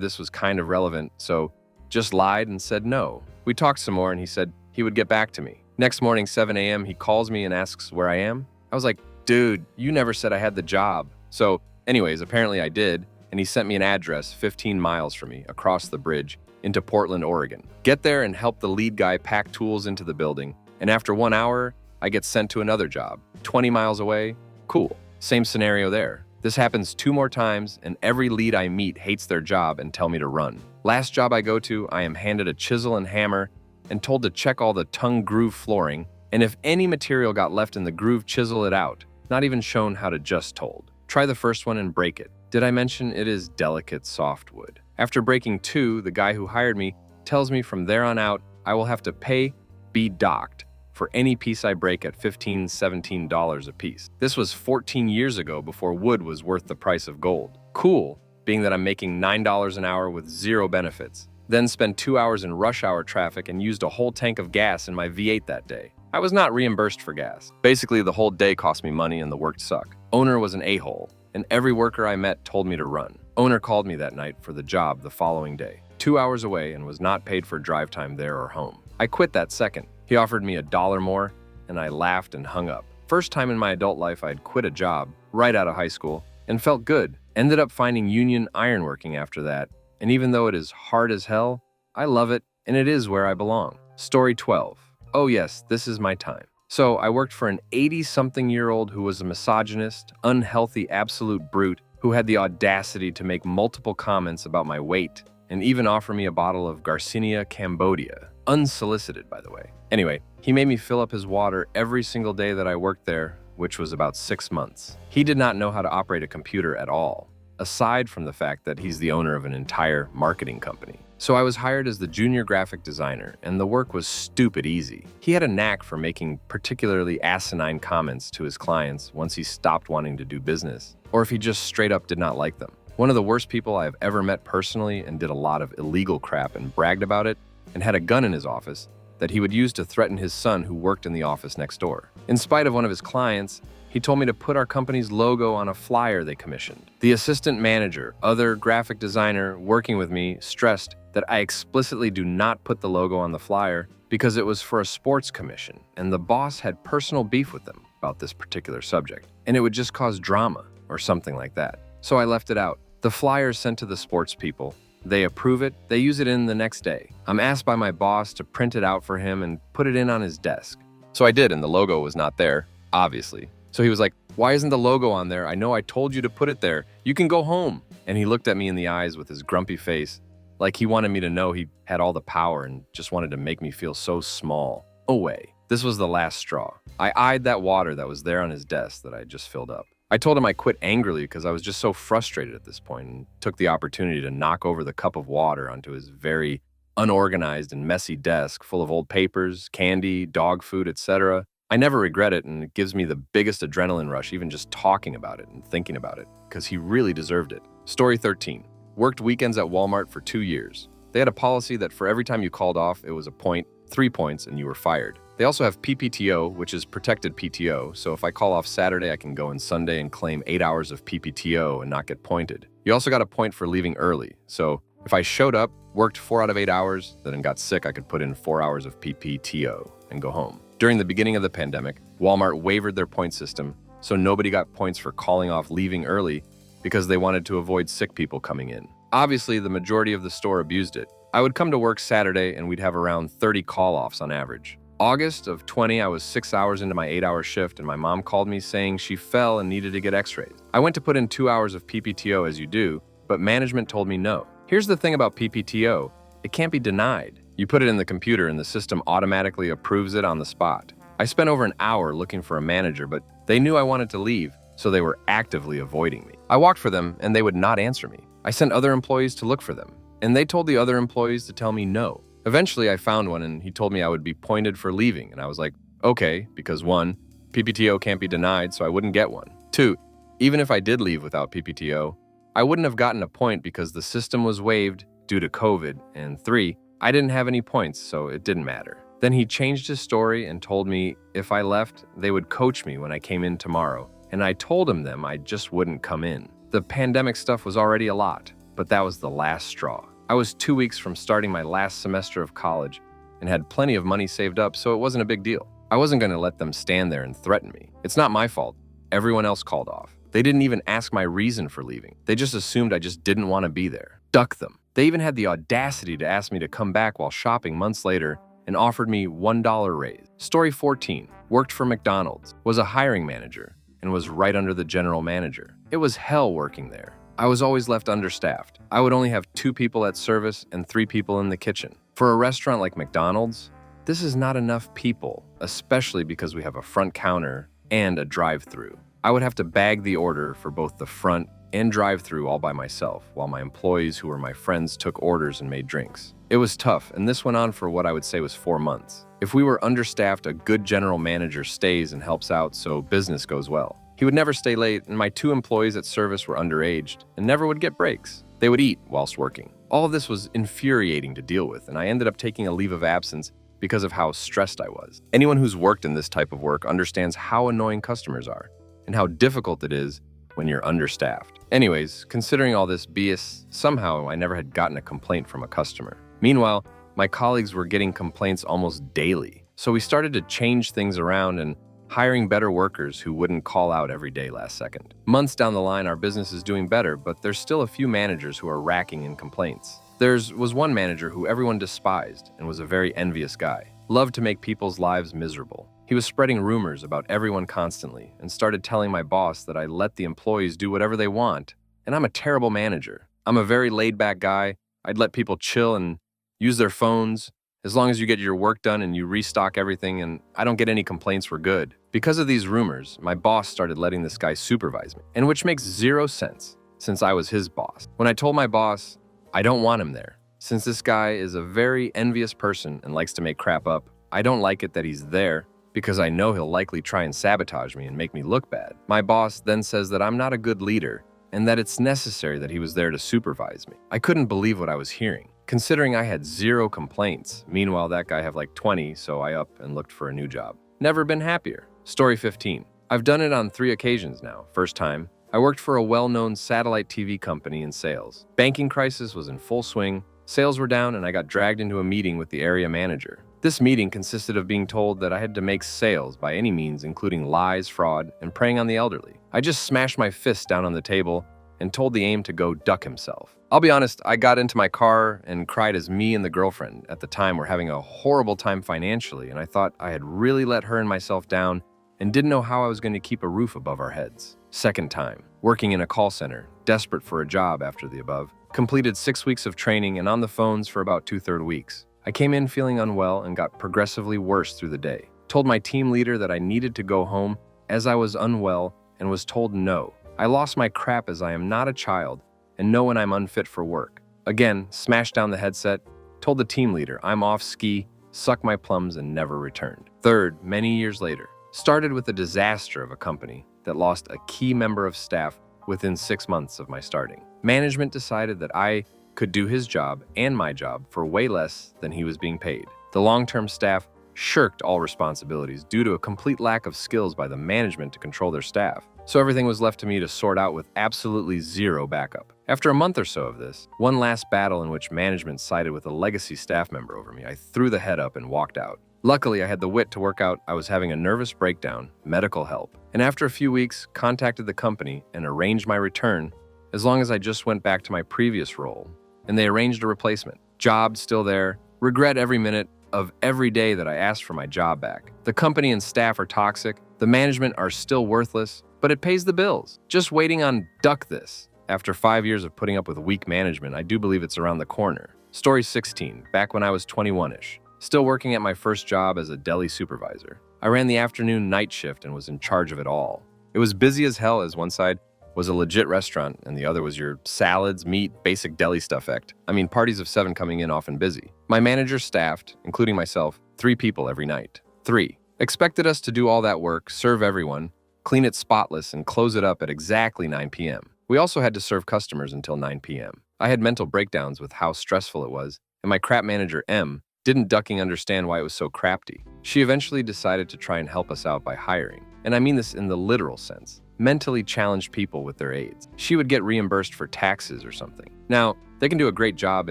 this was kind of relevant, so just lied and said no. We talked some more and he said he would get back to me. Next morning, 7 a.m., he calls me and asks where I am. I was like, dude, you never said I had the job. So anyways, apparently I did, and he sent me an address 15 miles from me across the bridge into Portland, Oregon. Get there and help the lead guy pack tools into the building, and after 1 hour, I get sent to another job, 20 miles away. Cool. Same scenario there. This happens 2 more times, and every lead I meet hates their job and tell me to run. Last job I go to, I am handed a chisel and hammer and told to check all the tongue groove flooring, and if any material got left in the groove, chisel it out. Not even shown how to just told. Try the first one and break it. Did I mention it is delicate softwood? After breaking 2, the guy who hired me tells me from there on out, I will have to be docked for any piece I break at $15, $17 a piece. This was 14 years ago before wood was worth the price of gold. Cool, being that I'm making $9 an hour with 0 benefits. Then spent 2 hours in rush hour traffic and used a whole tank of gas in my V8 that day. I was not reimbursed for gas. Basically, the whole day cost me money and the work sucked. Owner was an a-hole, and every worker I met told me to run. Owner called me that night for the job the following day, 2 hours away, and was not paid for drive time there or home. I quit that second. He offered me $1 more, and I laughed and hung up. First time in my adult life I'd quit a job right out of high school and felt good. Ended up finding union ironworking after that, and even though it is hard as hell, I love it, and it is where I belong. Story 12. Oh yes, this is my time. So I worked for an 80-something-year-old who was a misogynist, unhealthy absolute brute who had the audacity to make multiple comments about my weight and even offer me a bottle of Garcinia Cambodia. Unsolicited, by the way. Anyway, he made me fill up his water every single day that I worked there, which was about 6 months. He did not know how to operate a computer at all, aside from the fact that he's the owner of an entire marketing company. So I was hired as the junior graphic designer, and the work was stupid easy. He had a knack for making particularly asinine comments to his clients once he stopped wanting to do business, or if he just straight up did not like them. One of the worst people I have ever met personally, and did a lot of illegal crap and bragged about it, and had a gun in his office that he would use to threaten his son who worked in the office next door. In spite of one of his clients, he told me to put our company's logo on a flyer they commissioned. The assistant manager, other graphic designer working with me, stressed that I explicitly do not put the logo on the flyer because it was for a sports commission, and the boss had personal beef with them about this particular subject, and it would just cause drama or something like that. So I left it out. The flyer is sent to the sports people. They approve it, they use it in the next day. I'm asked by my boss to print it out for him and put it in on his desk. So I did, and the logo was not there, obviously. So he was like, why isn't the logo on there? I know I told you to put it there. You can go home. And he looked at me in the eyes with his grumpy face, like he wanted me to know he had all the power and just wanted to make me feel so small. Away. This was the last straw. I eyed that water that was there on his desk that I just filled up. I told him I quit angrily because I was just so frustrated at this point and took the opportunity to knock over the cup of water onto his very unorganized and messy desk full of old papers, candy, dog food, etc. I never regret it, and it gives me the biggest adrenaline rush even just talking about it and thinking about it, because he really deserved it. Story 13. Worked weekends at Walmart for 2 years. They had a policy that for every time you called off, it was a point, 3 points, and you were fired. They also have PPTO, which is protected PTO, so if I call off Saturday, I can go in Sunday and claim 8 hours of PPTO and not get pointed. You also got a point for leaving early, so if I showed up, worked 4 out of 8 hours, then got sick, I could put in 4 hours of PPTO and go home. During the beginning of the pandemic, Walmart waived their point system, so nobody got points for calling off leaving early because they wanted to avoid sick people coming in. Obviously, the majority of the store abused it. I would come to work Saturday and we'd have around 30 call-offs on average. August of 20, I was 6 hours into my 8-hour shift and my mom called me saying she fell and needed to get x-rays. I went to put in 2 hours of PPTO as you do, but management told me no. Here's the thing about PPTO, it can't be denied. You put it in the computer and the system automatically approves it on the spot. I spent over an hour looking for a manager, but they knew I wanted to leave, so they were actively avoiding me. I walked for them and they would not answer me. I sent other employees to look for them, and they told the other employees to tell me no. Eventually, I found one and he told me I would be pointed for leaving, and I was like, okay, because 1, PPTO can't be denied, so I wouldn't get one. 2, even if I did leave without PPTO, I wouldn't have gotten a point because the system was waived due to COVID, and 3, I didn't have any points, so it didn't matter. Then he changed his story and told me if I left, they would coach me when I came in tomorrow, and I told them I just wouldn't come in. The pandemic stuff was already a lot, but that was the last straw. I was 2 weeks from starting my last semester of college, and had plenty of money saved up, so it wasn't a big deal. I wasn't going to let them stand there and threaten me. It's not my fault. Everyone else called off. They didn't even ask my reason for leaving. They just assumed I just didn't want to be there. Duck them. They even had the audacity to ask me to come back while shopping months later and offered me $1 raise. Story 14. Worked for McDonald's, was a hiring manager, and was right under the general manager. It was hell working there. I was always left understaffed. I would only have 2 people at service and 3 people in the kitchen. For a restaurant like McDonald's, this is not enough people, especially because we have a front counter and a drive-thru. I would have to bag the order for both the front and drive-thru all by myself, while my employees who were my friends took orders and made drinks. It was tough, and this went on for what I would say was 4 months. If we were understaffed, a good general manager stays and helps out so business goes well. He would never stay late, and my 2 employees at service were underaged and never would get breaks. They would eat whilst working. All of this was infuriating to deal with, and I ended up taking a leave of absence because of how stressed I was. Anyone who's worked in this type of work understands how annoying customers are and how difficult it is when you're understaffed. Anyways, considering all this BS, somehow I never had gotten a complaint from a customer. Meanwhile, my colleagues were getting complaints almost daily. So we started to change things around and hiring better workers who wouldn't call out every day last second. Months down the line, our business is doing better, but there's still a few managers who are racking in complaints. There was one manager who everyone despised and was a very envious guy. Loved to make people's lives miserable. He was spreading rumors about everyone constantly and started telling my boss that I let the employees do whatever they want, and I'm a terrible manager. I'm a very laid-back guy. I'd let people chill and use their phones. As long as you get your work done and you restock everything and I don't get any complaints, we're good. Because of these rumors, my boss started letting this guy supervise me, and which makes 0 sense since I was his boss. When I told my boss, I don't want him there. Since this guy is a very envious person and likes to make crap up, I don't like it that he's there because I know he'll likely try and sabotage me and make me look bad. My boss then says that I'm not a good leader and that it's necessary that he was there to supervise me. I couldn't believe what I was hearing, considering I had 0 complaints. Meanwhile, that guy had like 20, so I up and looked for a new job. Never been happier. Story 15. I've done it on 3 occasions now. First time, I worked for a well-known satellite TV company in sales. Banking crisis was in full swing, sales were down, and I got dragged into a meeting with the area manager. This meeting consisted of being told that I had to make sales by any means, including lies, fraud, and preying on the elderly. I just smashed my fist down on the table and told the AIM to go duck himself. I'll be honest, I got into my car and cried as me and the girlfriend at the time were having a horrible time financially, and I thought I had really let her and myself down and didn't know how I was going to keep a roof above our heads. Second time, working in a call center, desperate for a job after the above, completed 6 weeks of training and on the phones for about 2/3 weeks. I came in feeling unwell and got progressively worse through the day. Told my team leader that I needed to go home as I was unwell and was told no. I lost my crap as I am not a child and know when I'm unfit for work. Again, smashed down the headset, told the team leader I'm off ski, sucked my plums and never returned. Third, many years later, started with a disaster of a company that lost a key member of staff within 6 months of my starting. Management decided that I could do his job and my job for way less than he was being paid. The long-term staff shirked all responsibilities due to a complete lack of skills by the management to control their staff. So everything was left to me to sort out with absolutely 0 backup. After a month or so of this, one last battle in which management sided with a legacy staff member over me, I threw the head up and walked out. Luckily, I had the wit to work out I was having a nervous breakdown, medical help, and after a few weeks, contacted the company and arranged my return as long as I just went back to my previous role, and they arranged a replacement. Job still there, regret every minute of every day that I asked for my job back. The company and staff are toxic, the management are still worthless, but it pays the bills. Just waiting on duck this. After 5 years of putting up with weak management, I do believe it's around the corner. Story 16, back when I was 21-ish. Still working at my first job as a deli supervisor. I ran the afternoon night shift and was in charge of it all. It was busy as hell, as one side was a legit restaurant and the other was your salads, meat, basic deli stuff act. I mean, parties of 7 coming in often busy. My manager staffed, including myself, 3 people every night. 3. Expected us to do all that work, serve everyone, clean it spotless, and close it up at exactly 9 p.m. We also had to serve customers until 9 p.m. I had mental breakdowns with how stressful it was, and my crap manager, M, didn't ducking understand why it was so crafty. She eventually decided to try and help us out by hiring, and I mean this in the literal sense, mentally challenged people with their aids. She would get reimbursed for taxes or something. Now, they can do a great job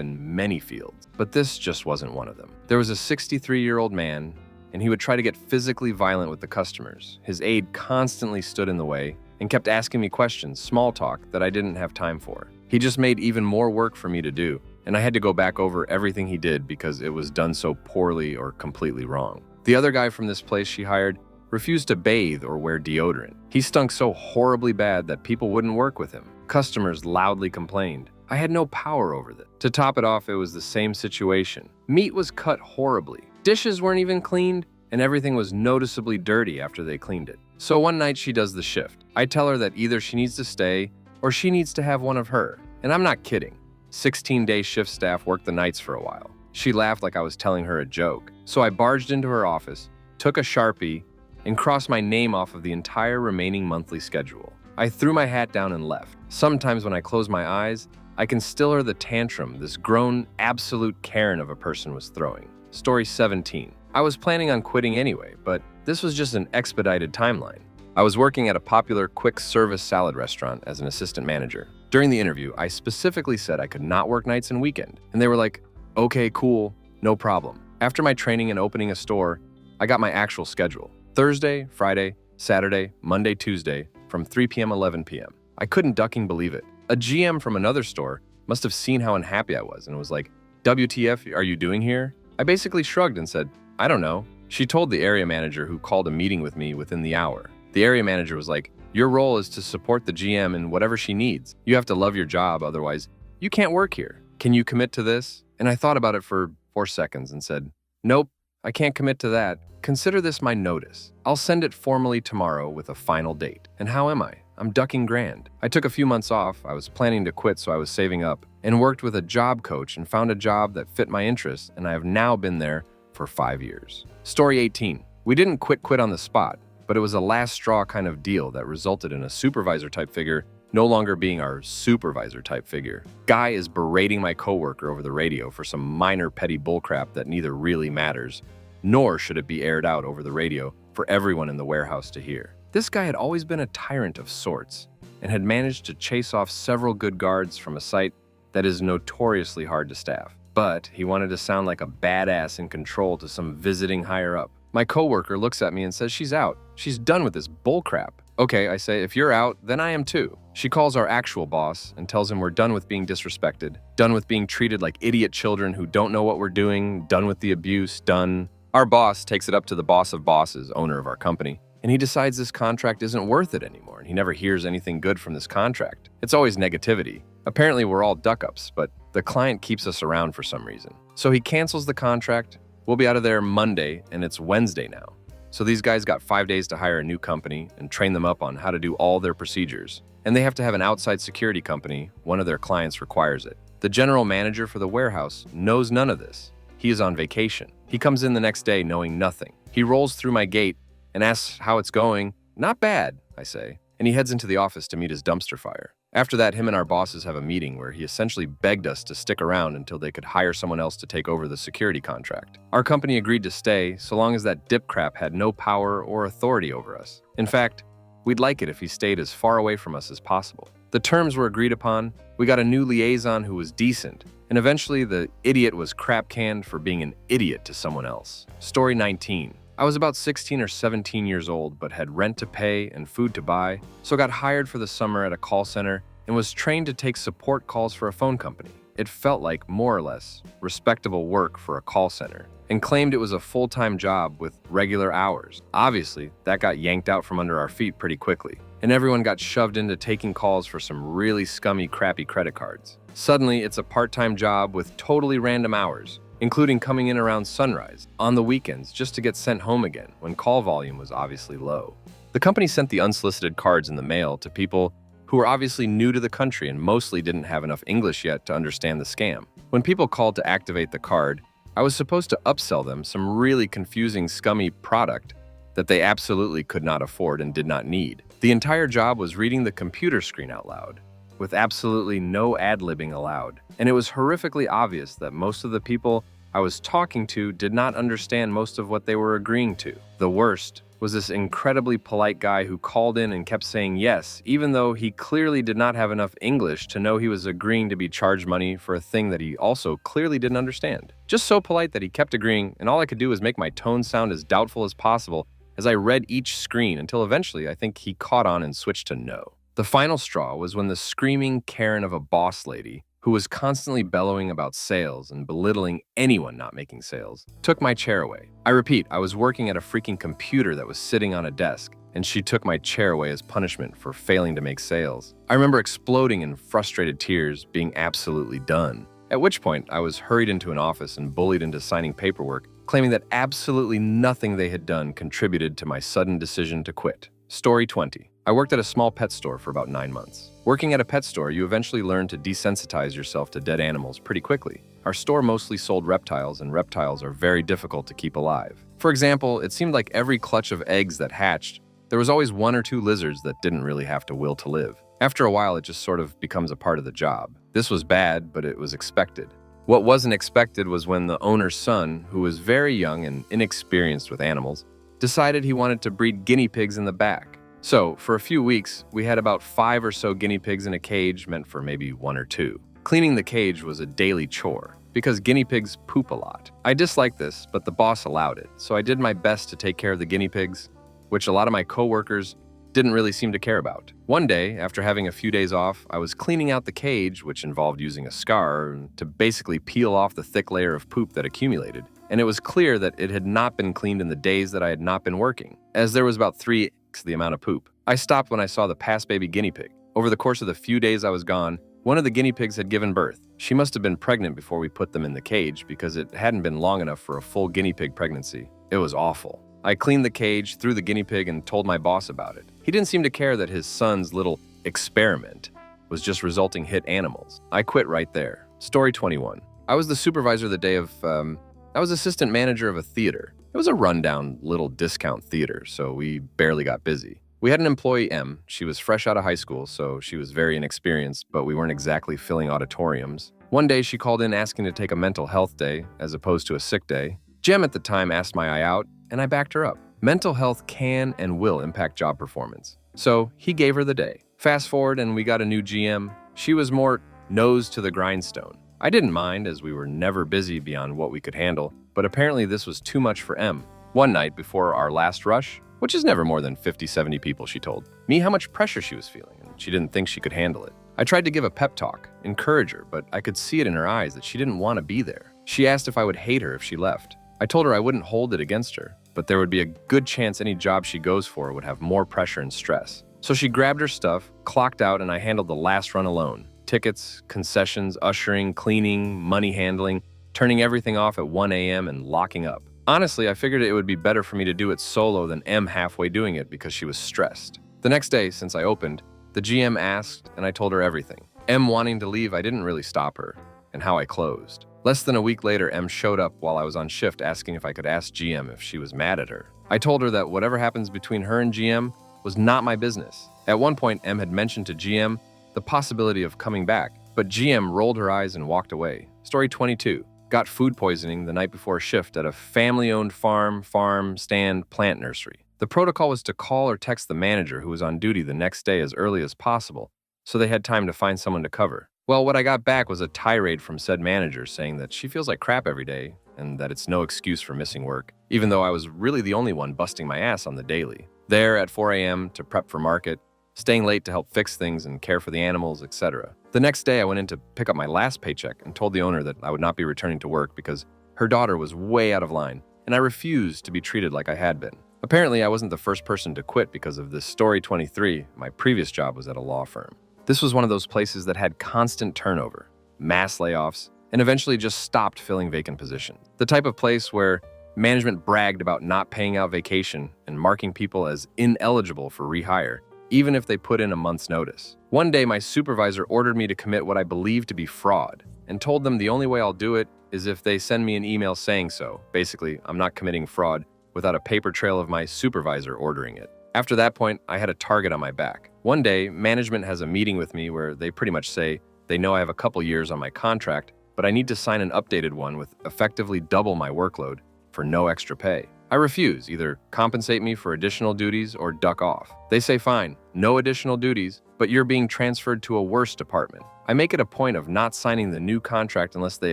in many fields, but this just wasn't one of them. There was a 63-year-old man, and he would try to get physically violent with the customers. His aide constantly stood in the way and kept asking me questions, small talk, that I didn't have time for. He just made even more work for me to do, and I had to go back over everything he did because it was done so poorly or completely wrong. The other guy from this place she hired refused to bathe or wear deodorant. He stunk so horribly bad that people wouldn't work with him. Customers loudly complained. I had no power over this. To top it off, it was the same situation. Meat was cut horribly. Dishes weren't even cleaned, and everything was noticeably dirty after they cleaned it. So one night she does the shift. I tell her that either she needs to stay or she needs to have one of her. And I'm not kidding. 16-day shift staff worked the nights for a while. She laughed like I was telling her a joke. So I barged into her office, took a Sharpie, and crossed my name off of the entire remaining monthly schedule. I threw my hat down and left. Sometimes when I close my eyes, I can still hear the tantrum this grown, absolute Karen of a person was throwing. Story 17. I was planning on quitting anyway, but this was just an expedited timeline. I was working at a popular quick-service salad restaurant as an assistant manager. During the interview, I specifically said I could not work nights and weekend, and they were like, okay, cool, no problem. After my training and opening a store, I got my actual schedule. Thursday, Friday, Saturday, Monday, Tuesday, from 3 p.m. 11 p.m. I couldn't ducking believe it. A GM from another store must have seen how unhappy I was and was like, WTF are you doing here? I basically shrugged and said, I don't know. She told the area manager, who called a meeting with me within the hour. The area manager was like, your role is to support the GM in whatever she needs. You have to love your job, otherwise you can't work here. Can you commit to this? And I thought about it for 4 seconds and said, nope, I can't commit to that. Consider this my notice. I'll send it formally tomorrow with a final date. And how am I? I'm ducking grand. I took a few months off. I was planning to quit, so I was saving up and worked with a job coach and found a job that fit my interests, and I have now been there for 5 years. Story 18. We didn't quit on the spot, but it was a last straw kind of deal that resulted in a supervisor type figure no longer being our supervisor type figure. Guy is berating my coworker over the radio for some minor petty bullcrap that neither really matters, nor should it be aired out over the radio for everyone in the warehouse to hear. This guy had always been a tyrant of sorts and had managed to chase off several good guards from a site that is notoriously hard to staff. But he wanted to sound like a badass in control to some visiting higher up. My coworker looks at me and says she's out. She's done with this bullcrap. Okay, I say, if you're out, then I am too. She calls our actual boss and tells him we're done with being disrespected, done with being treated like idiot children who don't know what we're doing, done with the abuse, done. Our boss takes it up to the boss of bosses, owner of our company, and he decides this contract isn't worth it anymore, and he never hears anything good from this contract. It's always negativity. Apparently we're all duck-ups, but the client keeps us around for some reason. So he cancels the contract. We'll be out of there Monday, and it's Wednesday now. So these guys got 5 days to hire a new company and train them up on how to do all their procedures. And they have to have an outside security company. One of their clients requires it. The general manager for the warehouse knows none of this. He is on vacation. He comes in the next day knowing nothing. He rolls through my gate and asks how it's going. Not bad, I say. And he heads into the office to meet his dumpster fire. After that, him and our bosses have a meeting where he essentially begged us to stick around until they could hire someone else to take over the security contract. Our company agreed to stay so long as that dip crap had no power or authority over us. In fact, we'd like it if he stayed as far away from us as possible. The terms were agreed upon. We got a new liaison who was decent, and eventually the idiot was crap canned for being an idiot to someone else. Story 19. I was about 16 or 17 years old, but had rent to pay and food to buy, so got hired for the summer at a call center and was trained to take support calls for a phone company. It felt like, more or less, respectable work for a call center, and claimed it was a full-time job with regular hours. Obviously, that got yanked out from under our feet pretty quickly, and everyone got shoved into taking calls for some really scummy, crappy credit cards. Suddenly, it's a part-time job with totally random hours, including coming in around sunrise, on the weekends, just to get sent home again when call volume was obviously low. The company sent the unsolicited cards in the mail to people who were obviously new to the country and mostly didn't have enough English yet to understand the scam. When people called to activate the card, I was supposed to upsell them some really confusing, scummy product that they absolutely could not afford and did not need. The entire job was reading the computer screen out loud, with absolutely no ad-libbing allowed. And it was horrifically obvious that most of the people I was talking to did not understand most of what they were agreeing to. The worst was this incredibly polite guy who called in and kept saying yes, even though he clearly did not have enough English to know he was agreeing to be charged money for a thing that he also clearly didn't understand. Just so polite that he kept agreeing, and all I could do was make my tone sound as doubtful as possible as I read each screen until eventually I think he caught on and switched to no. The final straw was when the screaming Karen of a boss lady, who was constantly bellowing about sales and belittling anyone not making sales, took my chair away. I repeat, I was working at a freaking computer that was sitting on a desk, and she took my chair away as punishment for failing to make sales. I remember exploding in frustrated tears, being absolutely done. At which point, I was hurried into an office and bullied into signing paperwork, claiming that absolutely nothing they had done contributed to my sudden decision to quit. Story 20. I worked at a small pet store for about 9 months. Working at a pet store, you eventually learn to desensitize yourself to dead animals pretty quickly. Our store mostly sold reptiles, and reptiles are very difficult to keep alive. For example, it seemed like every clutch of eggs that hatched, there was always 1 or 2 lizards that didn't really have to will to live. After a while, it just sort of becomes a part of the job. This was bad, but it was expected. What wasn't expected was when the owner's son, who was very young and inexperienced with animals, decided he wanted to breed guinea pigs in the back. So, for a few weeks, we had about 5 or so guinea pigs in a cage meant for maybe 1 or 2. Cleaning the cage was a daily chore, because guinea pigs poop a lot. I disliked this, but the boss allowed it, so I did my best to take care of the guinea pigs, which a lot of my coworkers didn't really seem to care about. One day, after having a few days off, I was cleaning out the cage, which involved using a scar to basically peel off the thick layer of poop that accumulated, and it was clear that it had not been cleaned in the days that I had not been working, as there was about 3x the amount of poop. I stopped when I saw the past baby guinea pig. Over the course of the few days I was gone, one of the guinea pigs had given birth. She must have been pregnant before we put them in the cage because it hadn't been long enough for a full guinea pig pregnancy. It was awful. I cleaned the cage, threw the guinea pig, and told my boss about it. He didn't seem to care that his son's little experiment was just resulting hit animals. I quit right there. Story 21. I was the supervisor the day of, I was assistant manager of a theater. It was a rundown little discount theater, so we barely got busy. We had an employee, M. She was fresh out of high school, so she was very inexperienced, but we weren't exactly filling auditoriums. One day, she called in asking to take a mental health day, as opposed to a sick day. Jem at the time asked my eye out, and I backed her up. Mental health can and will impact job performance. So he gave her the day. Fast forward, and we got a new GM. She was more nose to the grindstone. I didn't mind, as we were never busy beyond what we could handle, but apparently this was too much for M. One night before our last rush, which is never more than 50-70 people, she told me how much pressure she was feeling, and she didn't think she could handle it. I tried to give a pep talk, encourage her, but I could see it in her eyes that she didn't want to be there. She asked if I would hate her if she left. I told her I wouldn't hold it against her, but there would be a good chance any job she goes for would have more pressure and stress. So she grabbed her stuff, clocked out, and I handled the last run alone. Tickets, concessions, ushering, cleaning, money handling, turning everything off at 1 a.m. and locking up. Honestly, I figured it would be better for me to do it solo than M halfway doing it because she was stressed. The next day, since I opened, the GM asked and I told her everything. M wanting to leave, I didn't really stop her, and how I closed. Less than a week later, M showed up while I was on shift asking if I could ask GM if she was mad at her. I told her that whatever happens between her and GM was not my business. At one point, M had mentioned to GM the possibility of coming back, but GM rolled her eyes and walked away. Story 22. Got food poisoning the night before shift at a family-owned farm, stand, plant nursery. The protocol was to call or text the manager who was on duty the next day as early as possible, so they had time to find someone to cover. Well, what I got back was a tirade from said manager saying that she feels like crap every day and that it's no excuse for missing work, even though I was really the only one busting my ass on the daily. There at 4 a.m. to prep for market, staying late to help fix things and care for the animals, etc. The next day, I went in to pick up my last paycheck and told the owner that I would not be returning to work because her daughter was way out of line, and I refused to be treated like I had been. Apparently, I wasn't the first person to quit because of this. Story 23. My previous job was at a law firm. This was one of those places that had constant turnover, mass layoffs, and eventually just stopped filling vacant positions. The type of place where management bragged about not paying out vacation and marking people as ineligible for rehire, even if they put in a month's notice. One day, my supervisor ordered me to commit what I believed to be fraud and told them the only way I'll do it is if they send me an email saying so. Basically, I'm not committing fraud without a paper trail of my supervisor ordering it. After that point, I had a target on my back. One day, management has a meeting with me where they pretty much say they know I have a couple years on my contract, but I need to sign an updated one with effectively double my workload for no extra pay. I refuse, either compensate me for additional duties or duck off. They say fine, no additional duties, but you're being transferred to a worse department. I make it a point of not signing the new contract unless they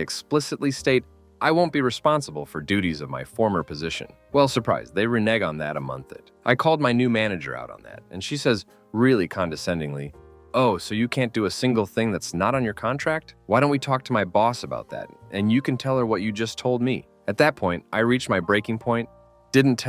explicitly state I won't be responsible for duties of my former position. Well, surprise, they renege on that a month it. I called my new manager out on that, and she says really condescendingly, "Oh, so you can't do a single thing that's not on your contract? Why don't we talk to my boss about that, and you can tell her what you just told me?" At that point, I reached my breaking point, didn't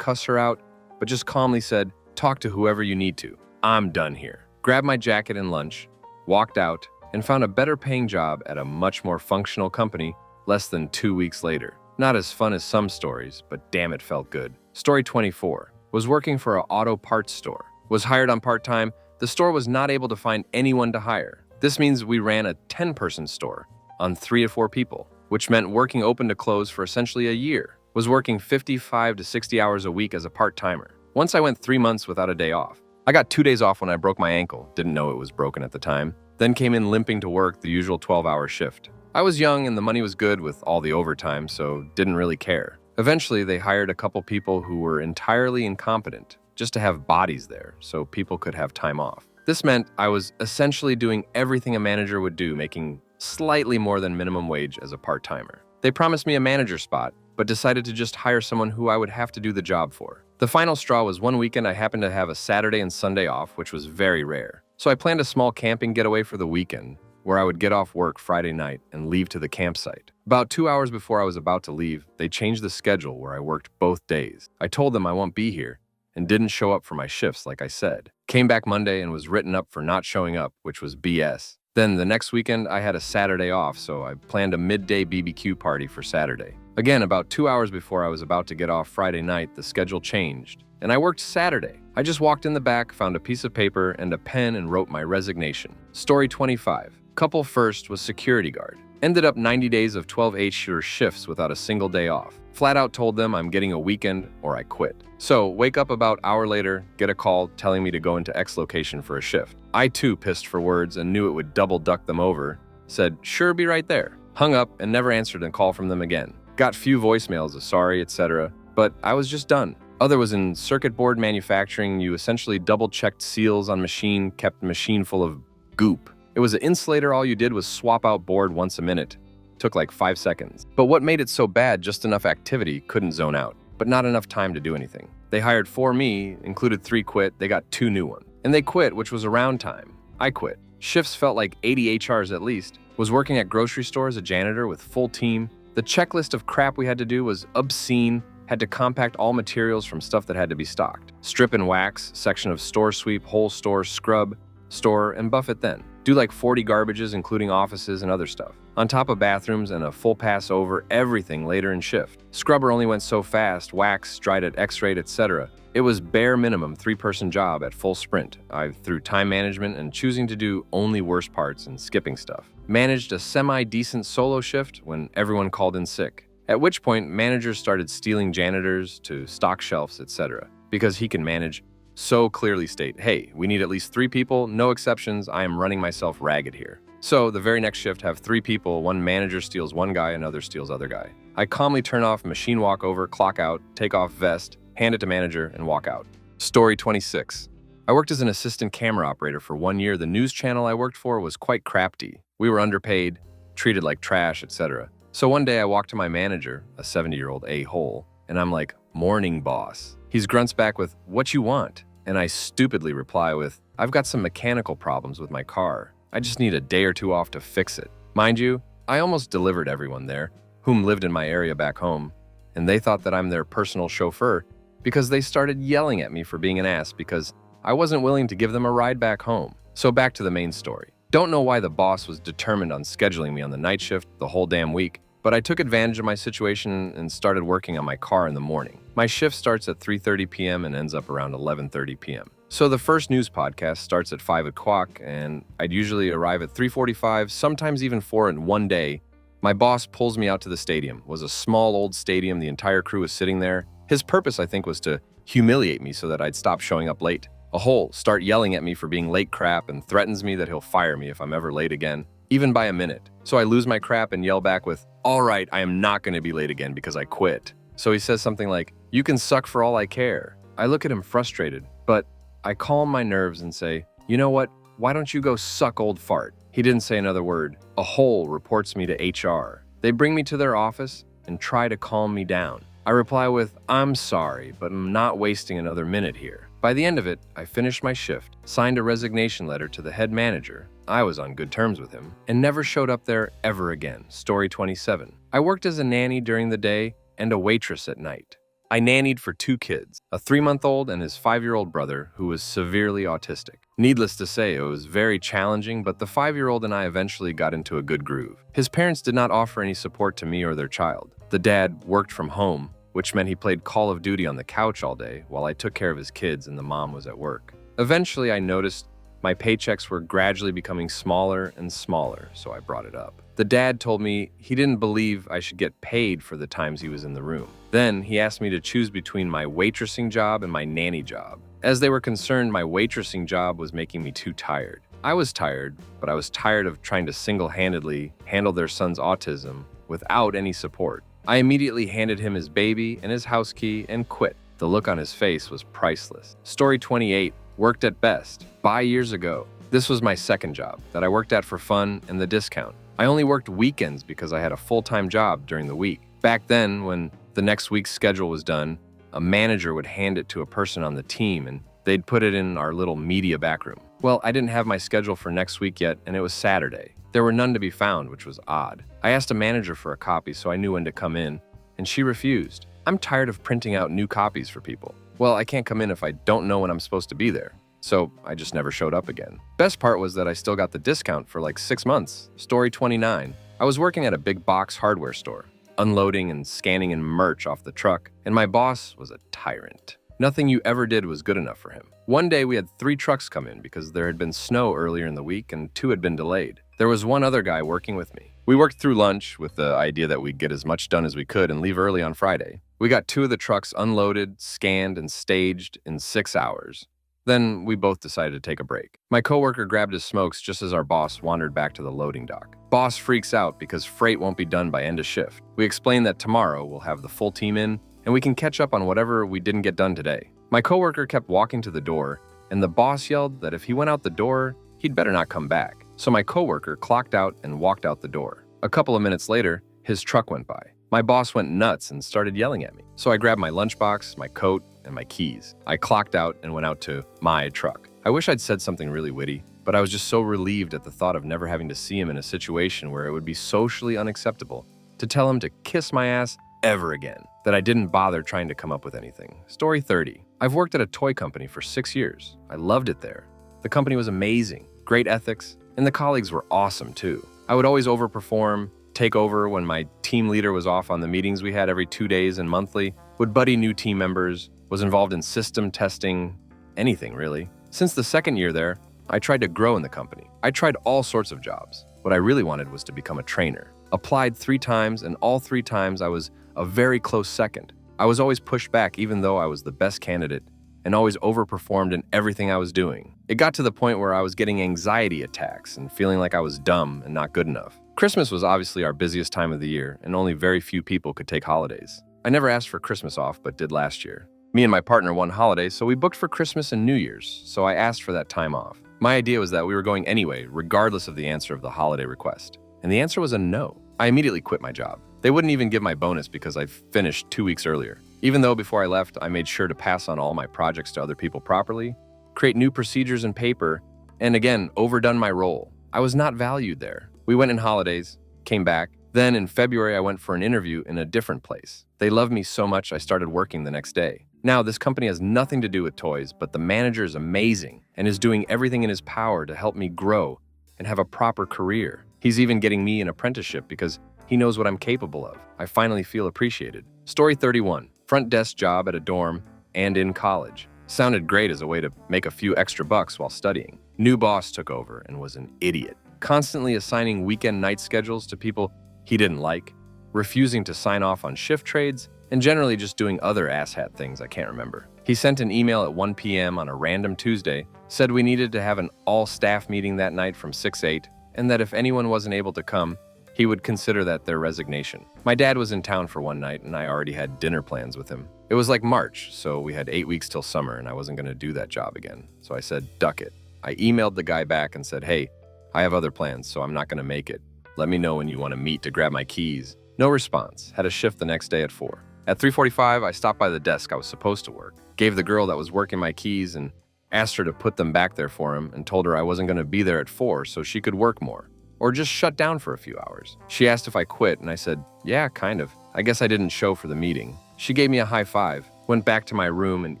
cuss her out, but just calmly said, "Talk to whoever you need to. I'm done here." Grabbed my jacket and lunch, walked out, and found a better paying job at a much more functional company less than 2 weeks later. Not as fun as some stories, but damn it felt good. Story 24. Was working for an auto parts store. Was hired on part-time. The store was not able to find anyone to hire. This means we ran a 10-person store on 3 to 4 people, which meant working open to close for essentially a year. Was working 55 to 60 hours a week as a part-timer. Once I went 3 months without a day off. I got 2 days off when I broke my ankle, didn't know it was broken at the time, then came in limping to work the usual 12-hour shift. I was young and the money was good with all the overtime, so didn't really care. Eventually, they hired a couple people who were entirely incompetent, just to have bodies there, so people could have time off. This meant I was essentially doing everything a manager would do, making slightly more than minimum wage as a part-timer. They promised me a manager spot, but decided to just hire someone who I would have to do the job for. The final straw was one weekend I happened to have a Saturday and Sunday off, which was very rare. So I planned a small camping getaway for the weekend, where I would get off work Friday night and leave to the campsite. About 2 hours before I was about to leave, they changed the schedule where I worked both days. I told them I won't be here, and didn't show up for my shifts like I said. Came back Monday and was written up for not showing up, which was BS. Then the next weekend, I had a Saturday off, so I planned a midday BBQ party for Saturday. Again, about 2 hours before I was about to get off Friday night, the schedule changed, and I worked Saturday. I just walked in the back, found a piece of paper and a pen, and wrote my resignation. Story 25. Couple first was security guard. Ended up 90 days of 12 8-shooter shifts without a single day off. Flat out told them I'm getting a weekend or I quit. So, wake up about an hour later, get a call telling me to go into X location for a shift. I too pissed for words and knew it would double duck them over. Said, "Sure, be right there." Hung up and never answered a call from them again. Got few voicemails of sorry, etc., but I was just done. Other was in circuit board manufacturing. You essentially double-checked seals on machine, kept machine full of goop. It was an insulator, all you did was swap out board once a minute. Took like 5 seconds. But what made it so bad, just enough activity, couldn't zone out. But not enough time to do anything. They hired 4 me, included 3 quit, they got 2 new ones. And they quit, which was around time. I quit. Shifts felt like 80 HRs at least. Was working at grocery store as a janitor with full team. The checklist of crap we had to do was obscene. Had to compact all materials from stuff that had to be stocked. Strip and wax, section of store sweep, whole store, scrub, store, and buff it then. Do like 40 garbages, including offices and other stuff. On top of bathrooms and a full pass over everything later in shift. Scrubber only went so fast, wax, dried at X-rayed, etc. It was bare minimum 3-person job at full sprint. Through time management and choosing to do only worst parts and skipping stuff. Managed a semi-decent solo shift when everyone called in sick. At which point, managers started stealing janitors to stock shelves, etc. Because he can manage, so clearly state, hey, we need at least 3 people, no exceptions, I am running myself ragged here. So the very next shift have 3 people, one manager steals one guy, another steals other guy. I calmly turn off machine walk over, clock out, take off vest, hand it to manager, and walk out. Story 26. I worked as an assistant camera operator for 1 year. The news channel I worked for was quite crafty. We were underpaid, treated like trash, etc. So one day I walked to my manager, a 70-year-old a-hole, and I'm like, "Morning, boss." He grunts back with, "What you want?" And I stupidly reply with, "I've got some mechanical problems with my car. I just need a day or 2 off to fix it." Mind you, I almost delivered everyone there, whom lived in my area back home, and they thought that I'm their personal chauffeur because they started yelling at me for being an ass because I wasn't willing to give them a ride back home. So back to the main story. Don't know why the boss was determined on scheduling me on the night shift the whole damn week, but I took advantage of my situation and started working on my car in the morning. My shift starts at 3:30 p.m. and ends up around 11:30 p.m. So the first news podcast starts at 5 o'clock, and I'd usually arrive at 3:45, sometimes even 4 in one day. My boss pulls me out to the stadium. It was a small old stadium, the entire crew was sitting there. His purpose, I think, was to humiliate me so that I'd stop showing up late. A whole start yelling at me for being late crap and threatens me that he'll fire me if I'm ever late again, even by a minute. So I lose my crap and yell back with, "All right, I am not going to be late again because I quit." So he says something like, "You can suck for all I care." I look at him frustrated, but I calm my nerves and say, "You know what? Why don't you go suck, old fart?" He didn't say another word. A hole reports me to HR. They bring me to their office and try to calm me down. I reply with, "I'm sorry, but I'm not wasting another minute here." By the end of it, I finished my shift, signed a resignation letter to the head manager. I was on good terms with him, and never showed up there ever again. Story 27. I worked as a nanny during the day and a waitress at night. I nannied for 2 kids, a 3-month-old and his 5-year-old brother who was severely autistic. Needless to say, it was very challenging, but the 5-year-old and I eventually got into a good groove. His parents did not offer any support to me or their child. The dad worked from home, which meant he played Call of Duty on the couch all day while I took care of his kids and the mom was at work. Eventually, I noticed my paychecks were gradually becoming smaller and smaller, so I brought it up. The dad told me he didn't believe I should get paid for the times he was in the room. Then he asked me to choose between my waitressing job and my nanny job. As they were concerned, my waitressing job was making me too tired. I was tired, but I was tired of trying to single-handedly handle their son's autism without any support. I immediately handed him his baby and his house key and quit. The look on his face was priceless. Story 28. Worked at Best. Buy years ago. This was my second job that I worked at for fun and the discount. I only worked weekends because I had a full-time job during the week. Back then, when the next week's schedule was done, a manager would hand it to a person on the team and they'd put it in our little media backroom. Well, I didn't have my schedule for next week yet, and it was Saturday. There were none to be found, which was odd. I asked a manager for a copy so I knew when to come in, and she refused. I'm tired of printing out new copies for people. Well, I can't come in if I don't know when I'm supposed to be there. So I just never showed up again. Best part was that I still got the discount for like 6 months. Story 29. I was working at a big box hardware store, unloading and scanning in merch off the truck, and my boss was a tyrant. Nothing you ever did was good enough for him. One day we had 3 trucks come in because there had been snow earlier in the week and 2 had been delayed. There was one other guy working with me. We worked through lunch with the idea that we'd get as much done as we could and leave early on Friday. We got 2 of the trucks unloaded, scanned, and staged in 6 hours. Then we both decided to take a break. My coworker grabbed his smokes just as our boss wandered back to the loading dock. Boss freaks out because freight won't be done by end of shift. We explain that tomorrow we'll have the full team in and we can catch up on whatever we didn't get done today. My coworker kept walking to the door and the boss yelled that if he went out the door, he'd better not come back. So my coworker clocked out and walked out the door. A couple of minutes later, his truck went by. My boss went nuts and started yelling at me. So I grabbed my lunchbox, my coat, and my keys. I clocked out and went out to my truck. I wish I'd said something really witty, but I was just so relieved at the thought of never having to see him in a situation where it would be socially unacceptable to tell him to kiss my ass ever again, that I didn't bother trying to come up with anything. Story 30. I've worked at a toy company for 6 years. I loved it there. The company was amazing, great ethics, and the colleagues were awesome too. I would always overperform, take over when my team leader was off on the meetings we had every 2 days and monthly, would buddy new team members, was involved in system testing, anything really. Since the second year there, I tried to grow in the company. I tried all sorts of jobs. What I really wanted was to become a trainer. Applied 3 times, and all 3 times I was a very close second. I was always pushed back even though I was the best candidate and always overperformed in everything I was doing. It got to the point where I was getting anxiety attacks and feeling like I was dumb and not good enough. Christmas was obviously our busiest time of the year, and only very few people could take holidays. I never asked for Christmas off, but did last year. Me and my partner won holidays, so we booked for Christmas and New Year's, so I asked for that time off. My idea was that we were going anyway, regardless of the answer of the holiday request. And the answer was a no. I immediately quit my job. They wouldn't even give my bonus because I finished 2 weeks earlier. Even though before I left, I made sure to pass on all my projects to other people properly, create new procedures and paper, and again, overdone my role. I was not valued there. We went in holidays, came back. Then in February, I went for an interview in a different place. They loved me so much I started working the next day. Now, this company has nothing to do with toys, but the manager is amazing and is doing everything in his power to help me grow and have a proper career. He's even getting me an apprenticeship because he knows what I'm capable of. I finally feel appreciated. Story 31. Front desk job at a dorm and in college. Sounded great as a way to make a few extra bucks while studying. New boss took over and was an idiot. Constantly assigning weekend night schedules to people he didn't like, refusing to sign off on shift trades, and generally just doing other asshat things I can't remember. He sent an email at 1 p.m. on a random Tuesday, said we needed to have an all-staff meeting that night from 6-8, and that if anyone wasn't able to come, he would consider that their resignation. My dad was in town for one night and I already had dinner plans with him. It was like March, so we had 8 weeks till summer and I wasn't going to do that job again. So I said, duck it. I emailed the guy back and said, hey, I have other plans, so I'm not going to make it. Let me know when you want to meet to grab my keys. No response. Had a shift the next day at 4. At 3:45, I stopped by the desk I was supposed to work, gave the girl that was working my keys and asked her to put them back there for him and told her I wasn't going to be there at 4 so she could work more. Or just shut down for a few hours. She asked if I quit and I said, yeah, kind of. I guess I didn't show for the meeting. She gave me a high five, went back to my room and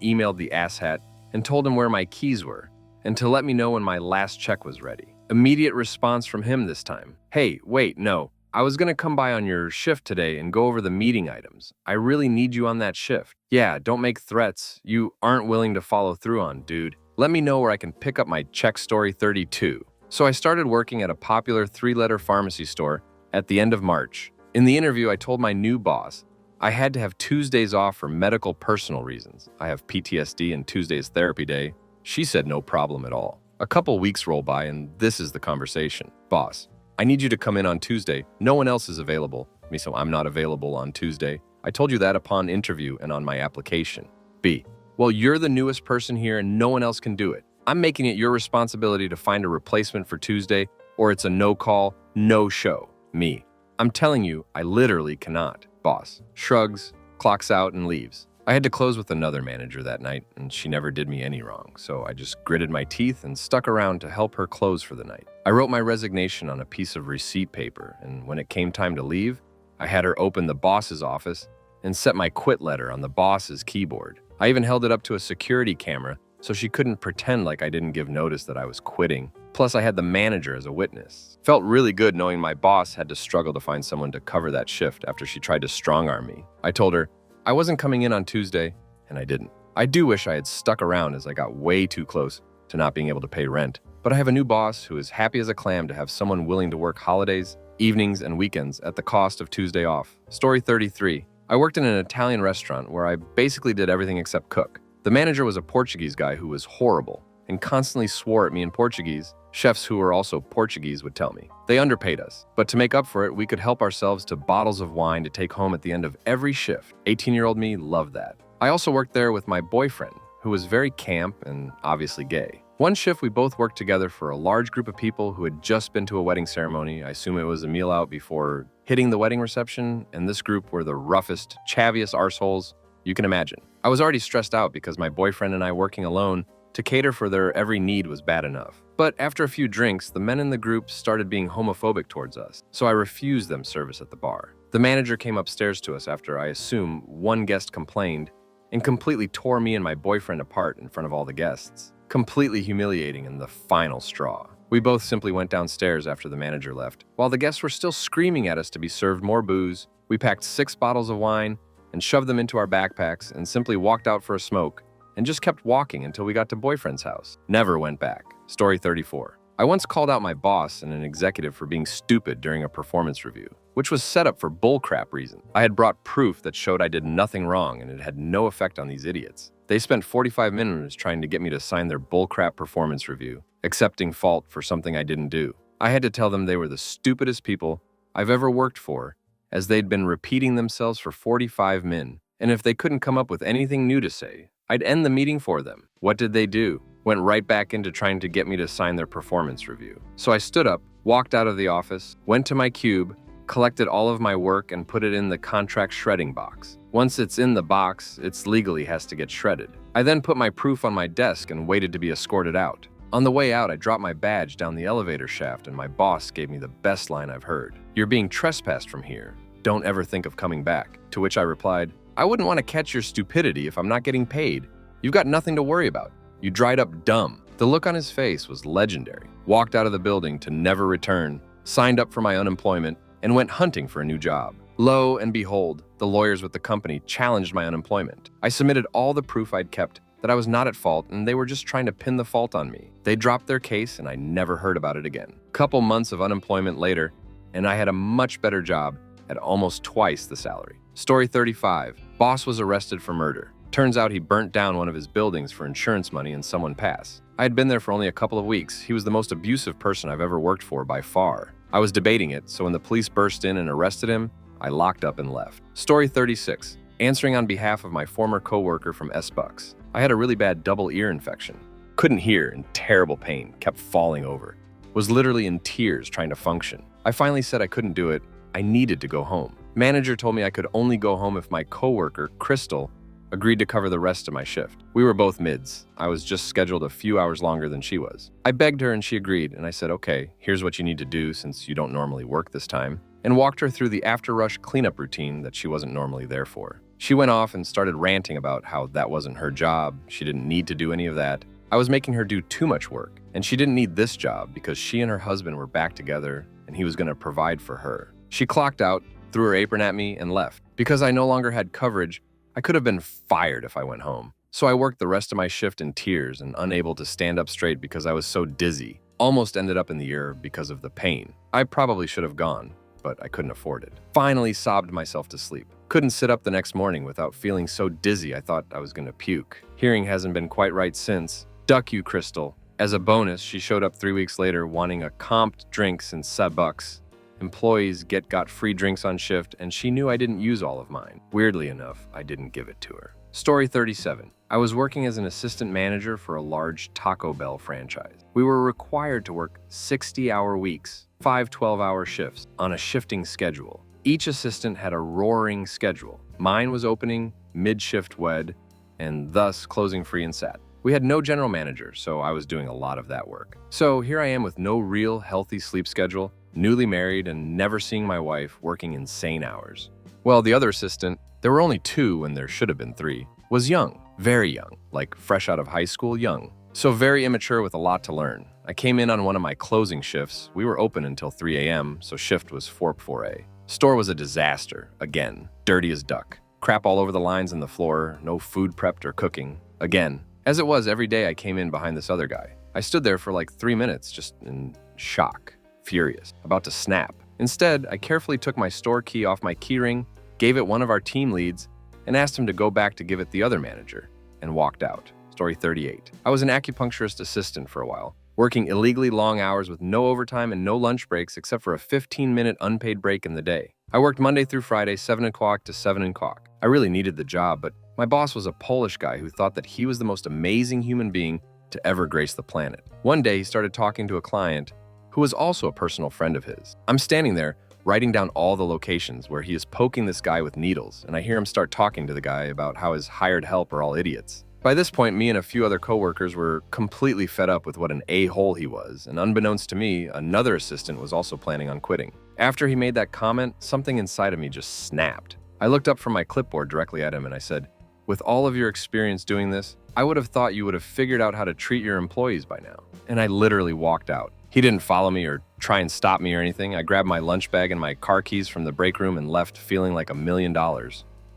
emailed the asshat and told him where my keys were and to let me know when my last check was ready. Immediate response from him this time. Hey, wait, no. I was going to come by on your shift today and go over the meeting items. I really need you on that shift. Yeah, don't make threats you aren't willing to follow through on, dude. Let me know where I can pick up my check. Story 32. So I started working at a popular 3-letter pharmacy store at the end of March. In the interview, I told my new boss I had to have Tuesdays off for medical personal reasons. I have PTSD and Tuesday's therapy day. She said no problem at all. A couple weeks roll by and this is the conversation. Boss, I need you to come in on Tuesday. No one else is available. So I'm not available on Tuesday. I told you that upon interview and on my application. B, well, you're the newest person here and no one else can do it. I'm making it your responsibility to find a replacement for Tuesday or it's a no call, no show. Me, I'm telling you, I literally cannot. Boss, shrugs, clocks out and leaves. I had to close with another manager that night and she never did me any wrong, so I just gritted my teeth and stuck around to help her close for the night. I wrote my resignation on a piece of receipt paper and when it came time to leave, I had her open the boss's office and set my quit letter on the boss's keyboard. I even held it up to a security camera so she couldn't pretend like I didn't give notice that I was quitting. Plus, I had the manager as a witness. Felt really good knowing my boss had to struggle to find someone to cover that shift after she tried to strong-arm me. I told her I wasn't coming in on Tuesday, and I didn't. I do wish I had stuck around as I got way too close to not being able to pay rent. But I have a new boss who is happy as a clam to have someone willing to work holidays, evenings, and weekends at the cost of Tuesday off. Story 33. I worked in an Italian restaurant where I basically did everything except cook. The manager was a Portuguese guy who was horrible and constantly swore at me in Portuguese. Chefs who were also Portuguese would tell me. They underpaid us, but to make up for it, we could help ourselves to bottles of wine to take home at the end of every shift. 18-year-old me loved that. I also worked there with my boyfriend, who was very camp and obviously gay. One shift, we both worked together for a large group of people who had just been to a wedding ceremony. I assume it was a meal out before hitting the wedding reception, and this group were the roughest, chavviest arseholes you can imagine. I was already stressed out because my boyfriend and I working alone to cater for their every need was bad enough. But after a few drinks, the men in the group started being homophobic towards us, so I refused them service at the bar. The manager came upstairs to us after, I assume, one guest complained and completely tore me and my boyfriend apart in front of all the guests. Completely humiliating and the final straw. We both simply went downstairs after the manager left. While the guests were still screaming at us to be served more booze, we packed 6 bottles of wine and shoved them into our backpacks and simply walked out for a smoke and just kept walking until we got to boyfriend's house. Never went back. Story 34. I once called out my boss and an executive for being stupid during a performance review, which was set up for bullcrap reason. I had brought proof that showed I did nothing wrong and it had no effect on these idiots. They spent 45 minutes trying to get me to sign their bullcrap performance review, accepting fault for something I didn't do. I had to tell them they were the stupidest people I've ever worked for, as they'd been repeating themselves for 45 min, and if they couldn't come up with anything new to say, I'd end the meeting for them. What did they do? Went right back into trying to get me to sign their performance review. So I stood up, walked out of the office, went to my cube, collected all of my work and put it in the contract shredding box. Once it's in the box, it legally has to get shredded. I then put my proof on my desk and waited to be escorted out. On the way out, I dropped my badge down the elevator shaft and my boss gave me the best line I've heard. "You're being trespassed from here. Don't ever think of coming back." To which I replied, "I wouldn't want to catch your stupidity if I'm not getting paid. You've got nothing to worry about. You dried up dumb." The look on his face was legendary. Walked out of the building to never return, signed up for my unemployment, and went hunting for a new job. Lo and behold, the lawyers with the company challenged my unemployment. I submitted all the proof I'd kept that I was not at fault and they were just trying to pin the fault on me. They dropped their case and I never heard about it again. Couple months of unemployment later, and I had a much better job at almost twice the salary. Story 35. Boss was arrested for murder. Turns out he burnt down one of his buildings for insurance money and someone passed. I had been there for only a couple of weeks. He was the most abusive person I've ever worked for by far. I was debating it, so when the police burst in and arrested him, I locked up and left. Story 36. Answering on behalf of my former coworker from S-Bucks. I had a really bad double ear infection. Couldn't hear, in terrible pain, kept falling over. Was literally in tears trying to function. I finally said I couldn't do it. I needed to go home. Manager told me I could only go home if my coworker, Crystal, agreed to cover the rest of my shift. We were both mids. I was just scheduled a few hours longer than she was. I begged her and she agreed, and I said, okay, here's what you need to do since you don't normally work this time, and walked her through the after-rush cleanup routine that she wasn't normally there for. She went off and started ranting about how that wasn't her job, she didn't need to do any of that. I was making her do too much work, and she didn't need this job because she and her husband were back together and he was going to provide for her. She clocked out, threw her apron at me, and left. Because I no longer had coverage, I could have been fired if I went home. So I worked the rest of my shift in tears and unable to stand up straight because I was so dizzy. Almost ended up in the ER because of the pain. I probably should have gone, but I couldn't afford it. Finally sobbed myself to sleep. Couldn't sit up the next morning without feeling so dizzy I thought I was gonna puke. Hearing hasn't been quite right since. Duck you, Crystal. As a bonus, she showed up 3 weeks later wanting a comped drink since $7. Employees got free drinks on shift, and she knew I didn't use all of mine. Weirdly enough, I didn't give it to her. Story 37. I was working as an assistant manager for a large Taco Bell franchise. We were required to work 60-hour weeks, 5 12-hour shifts, on a shifting schedule. Each assistant had a roaring schedule. Mine was opening, mid-shift wed, and thus closing free and sat. We had no general manager, so I was doing a lot of that work. So here I am with no real healthy sleep schedule, newly married and never seeing my wife, working insane hours. Well, the other assistant, there were only 2 when there should have been 3, was young, very young, like fresh out of high school young. So very immature with a lot to learn. I came in on one of my closing shifts. We were open until 3 a.m., so shift was 4-4A. Store was a disaster, again, dirty as duck. Crap all over the lines and the floor, no food prepped or cooking, again. As it was, every day I came in behind this other guy. I stood there for like 3 minutes, just in shock, furious, about to snap. Instead, I carefully took my store key off my keyring, gave it one of our team leads, and asked him to go back to give it the other manager, and walked out. Story 38. I was an acupuncturist assistant for a while, working illegally long hours with no overtime and no lunch breaks except for a 15-minute unpaid break in the day. I worked Monday through Friday, 7 o'clock to 7 o'clock. I really needed the job, but my boss was a Polish guy who thought that he was the most amazing human being to ever grace the planet. One day, he started talking to a client who was also a personal friend of his. I'm standing there, writing down all the locations where he is poking this guy with needles, and I hear him start talking to the guy about how his hired help are all idiots. By this point, me and a few other coworkers were completely fed up with what an a-hole he was, and unbeknownst to me, another assistant was also planning on quitting. After he made that comment, something inside of me just snapped. I looked up from my clipboard directly at him and I said, "With all of your experience doing this, I would have thought you would have figured out how to treat your employees by now." And I literally walked out. He didn't follow me or try and stop me or anything. I grabbed my lunch bag and my car keys from the break room and left feeling like $1 million.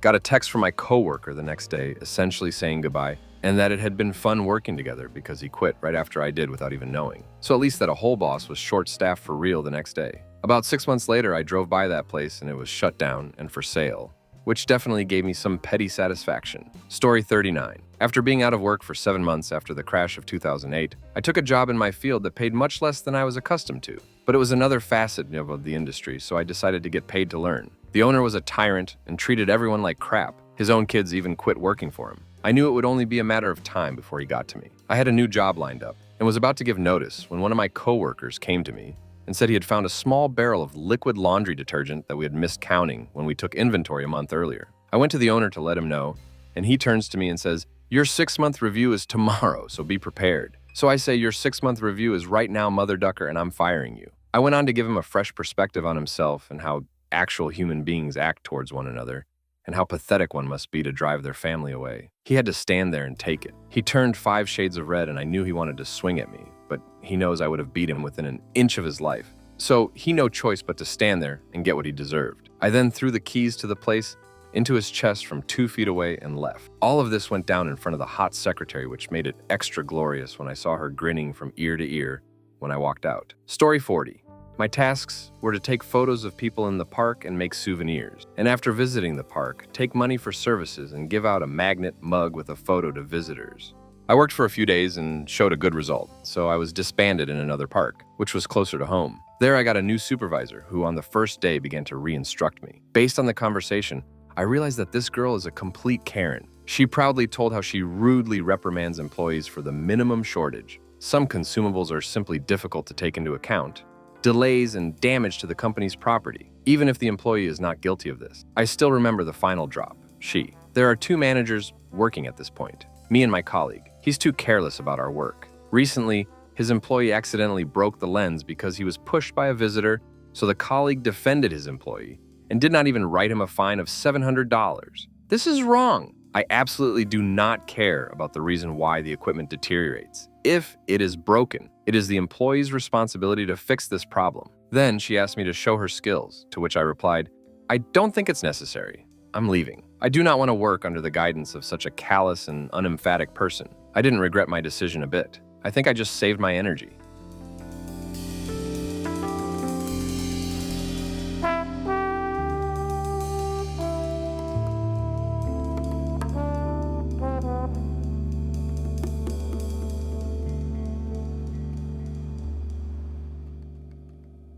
Got a text from my coworker the next day, essentially saying goodbye, and that it had been fun working together because he quit right after I did without even knowing. So at least that a whole boss was short-staffed for real the next day. About 6 months later, I drove by that place and it was shut down and for sale, which definitely gave me some petty satisfaction. Story 39. After being out of work for 7 months after the crash of 2008, I took a job in my field that paid much less than I was accustomed to. But it was another facet of the industry, so I decided to get paid to learn. The owner was a tyrant and treated everyone like crap. His own kids even quit working for him. I knew it would only be a matter of time before he got to me. I had a new job lined up and was about to give notice when one of my coworkers came to me and said he had found a small barrel of liquid laundry detergent that we had missed counting when we took inventory a month earlier. I went to the owner to let him know, and he turns to me and says, "Your 6-month review is tomorrow, so be prepared." So I say, "Your 6-month review is right now, mother ducker, and I'm firing you." I went on to give him a fresh perspective on himself and how actual human beings act towards one another, and how pathetic one must be to drive their family away. He had to stand there and take it. He turned 5 shades of red, and I knew he wanted to swing at me, but he knows I would have beat him within an inch of his life. So he no choice but to stand there and get what he deserved. I then threw the keys to the place into his chest from 2 feet away and left. All of this went down in front of the hot secretary, which made it extra glorious when I saw her grinning from ear to ear when I walked out. Story 40. My tasks were to take photos of people in the park and make souvenirs. And after visiting the park, take money for services and give out a magnet mug with a photo to visitors. I worked for a few days and showed a good result, so I was disbanded in another park, which was closer to home. There I got a new supervisor who on the first day began to re-instruct me. Based on the conversation, I realized that this girl is a complete Karen. She proudly told how she rudely reprimands employees for the minimum shortage. Some consumables are simply difficult to take into account. Delays and damage to the company's property, even if the employee is not guilty of this. I still remember the final drop, she. There are two managers working at this point, me and my colleague. He's too careless about our work. Recently, his employee accidentally broke the lens because he was pushed by a visitor, so the colleague defended his employee and did not even write him a fine of $700. This is wrong. I absolutely do not care about the reason why the equipment deteriorates. If it is broken, it is the employee's responsibility to fix this problem. Then she asked me to show her skills, to which I replied, I don't think it's necessary. I'm leaving. I do not want to work under the guidance of such a callous and unemphatic person. I didn't regret my decision a bit. I think I just saved my energy.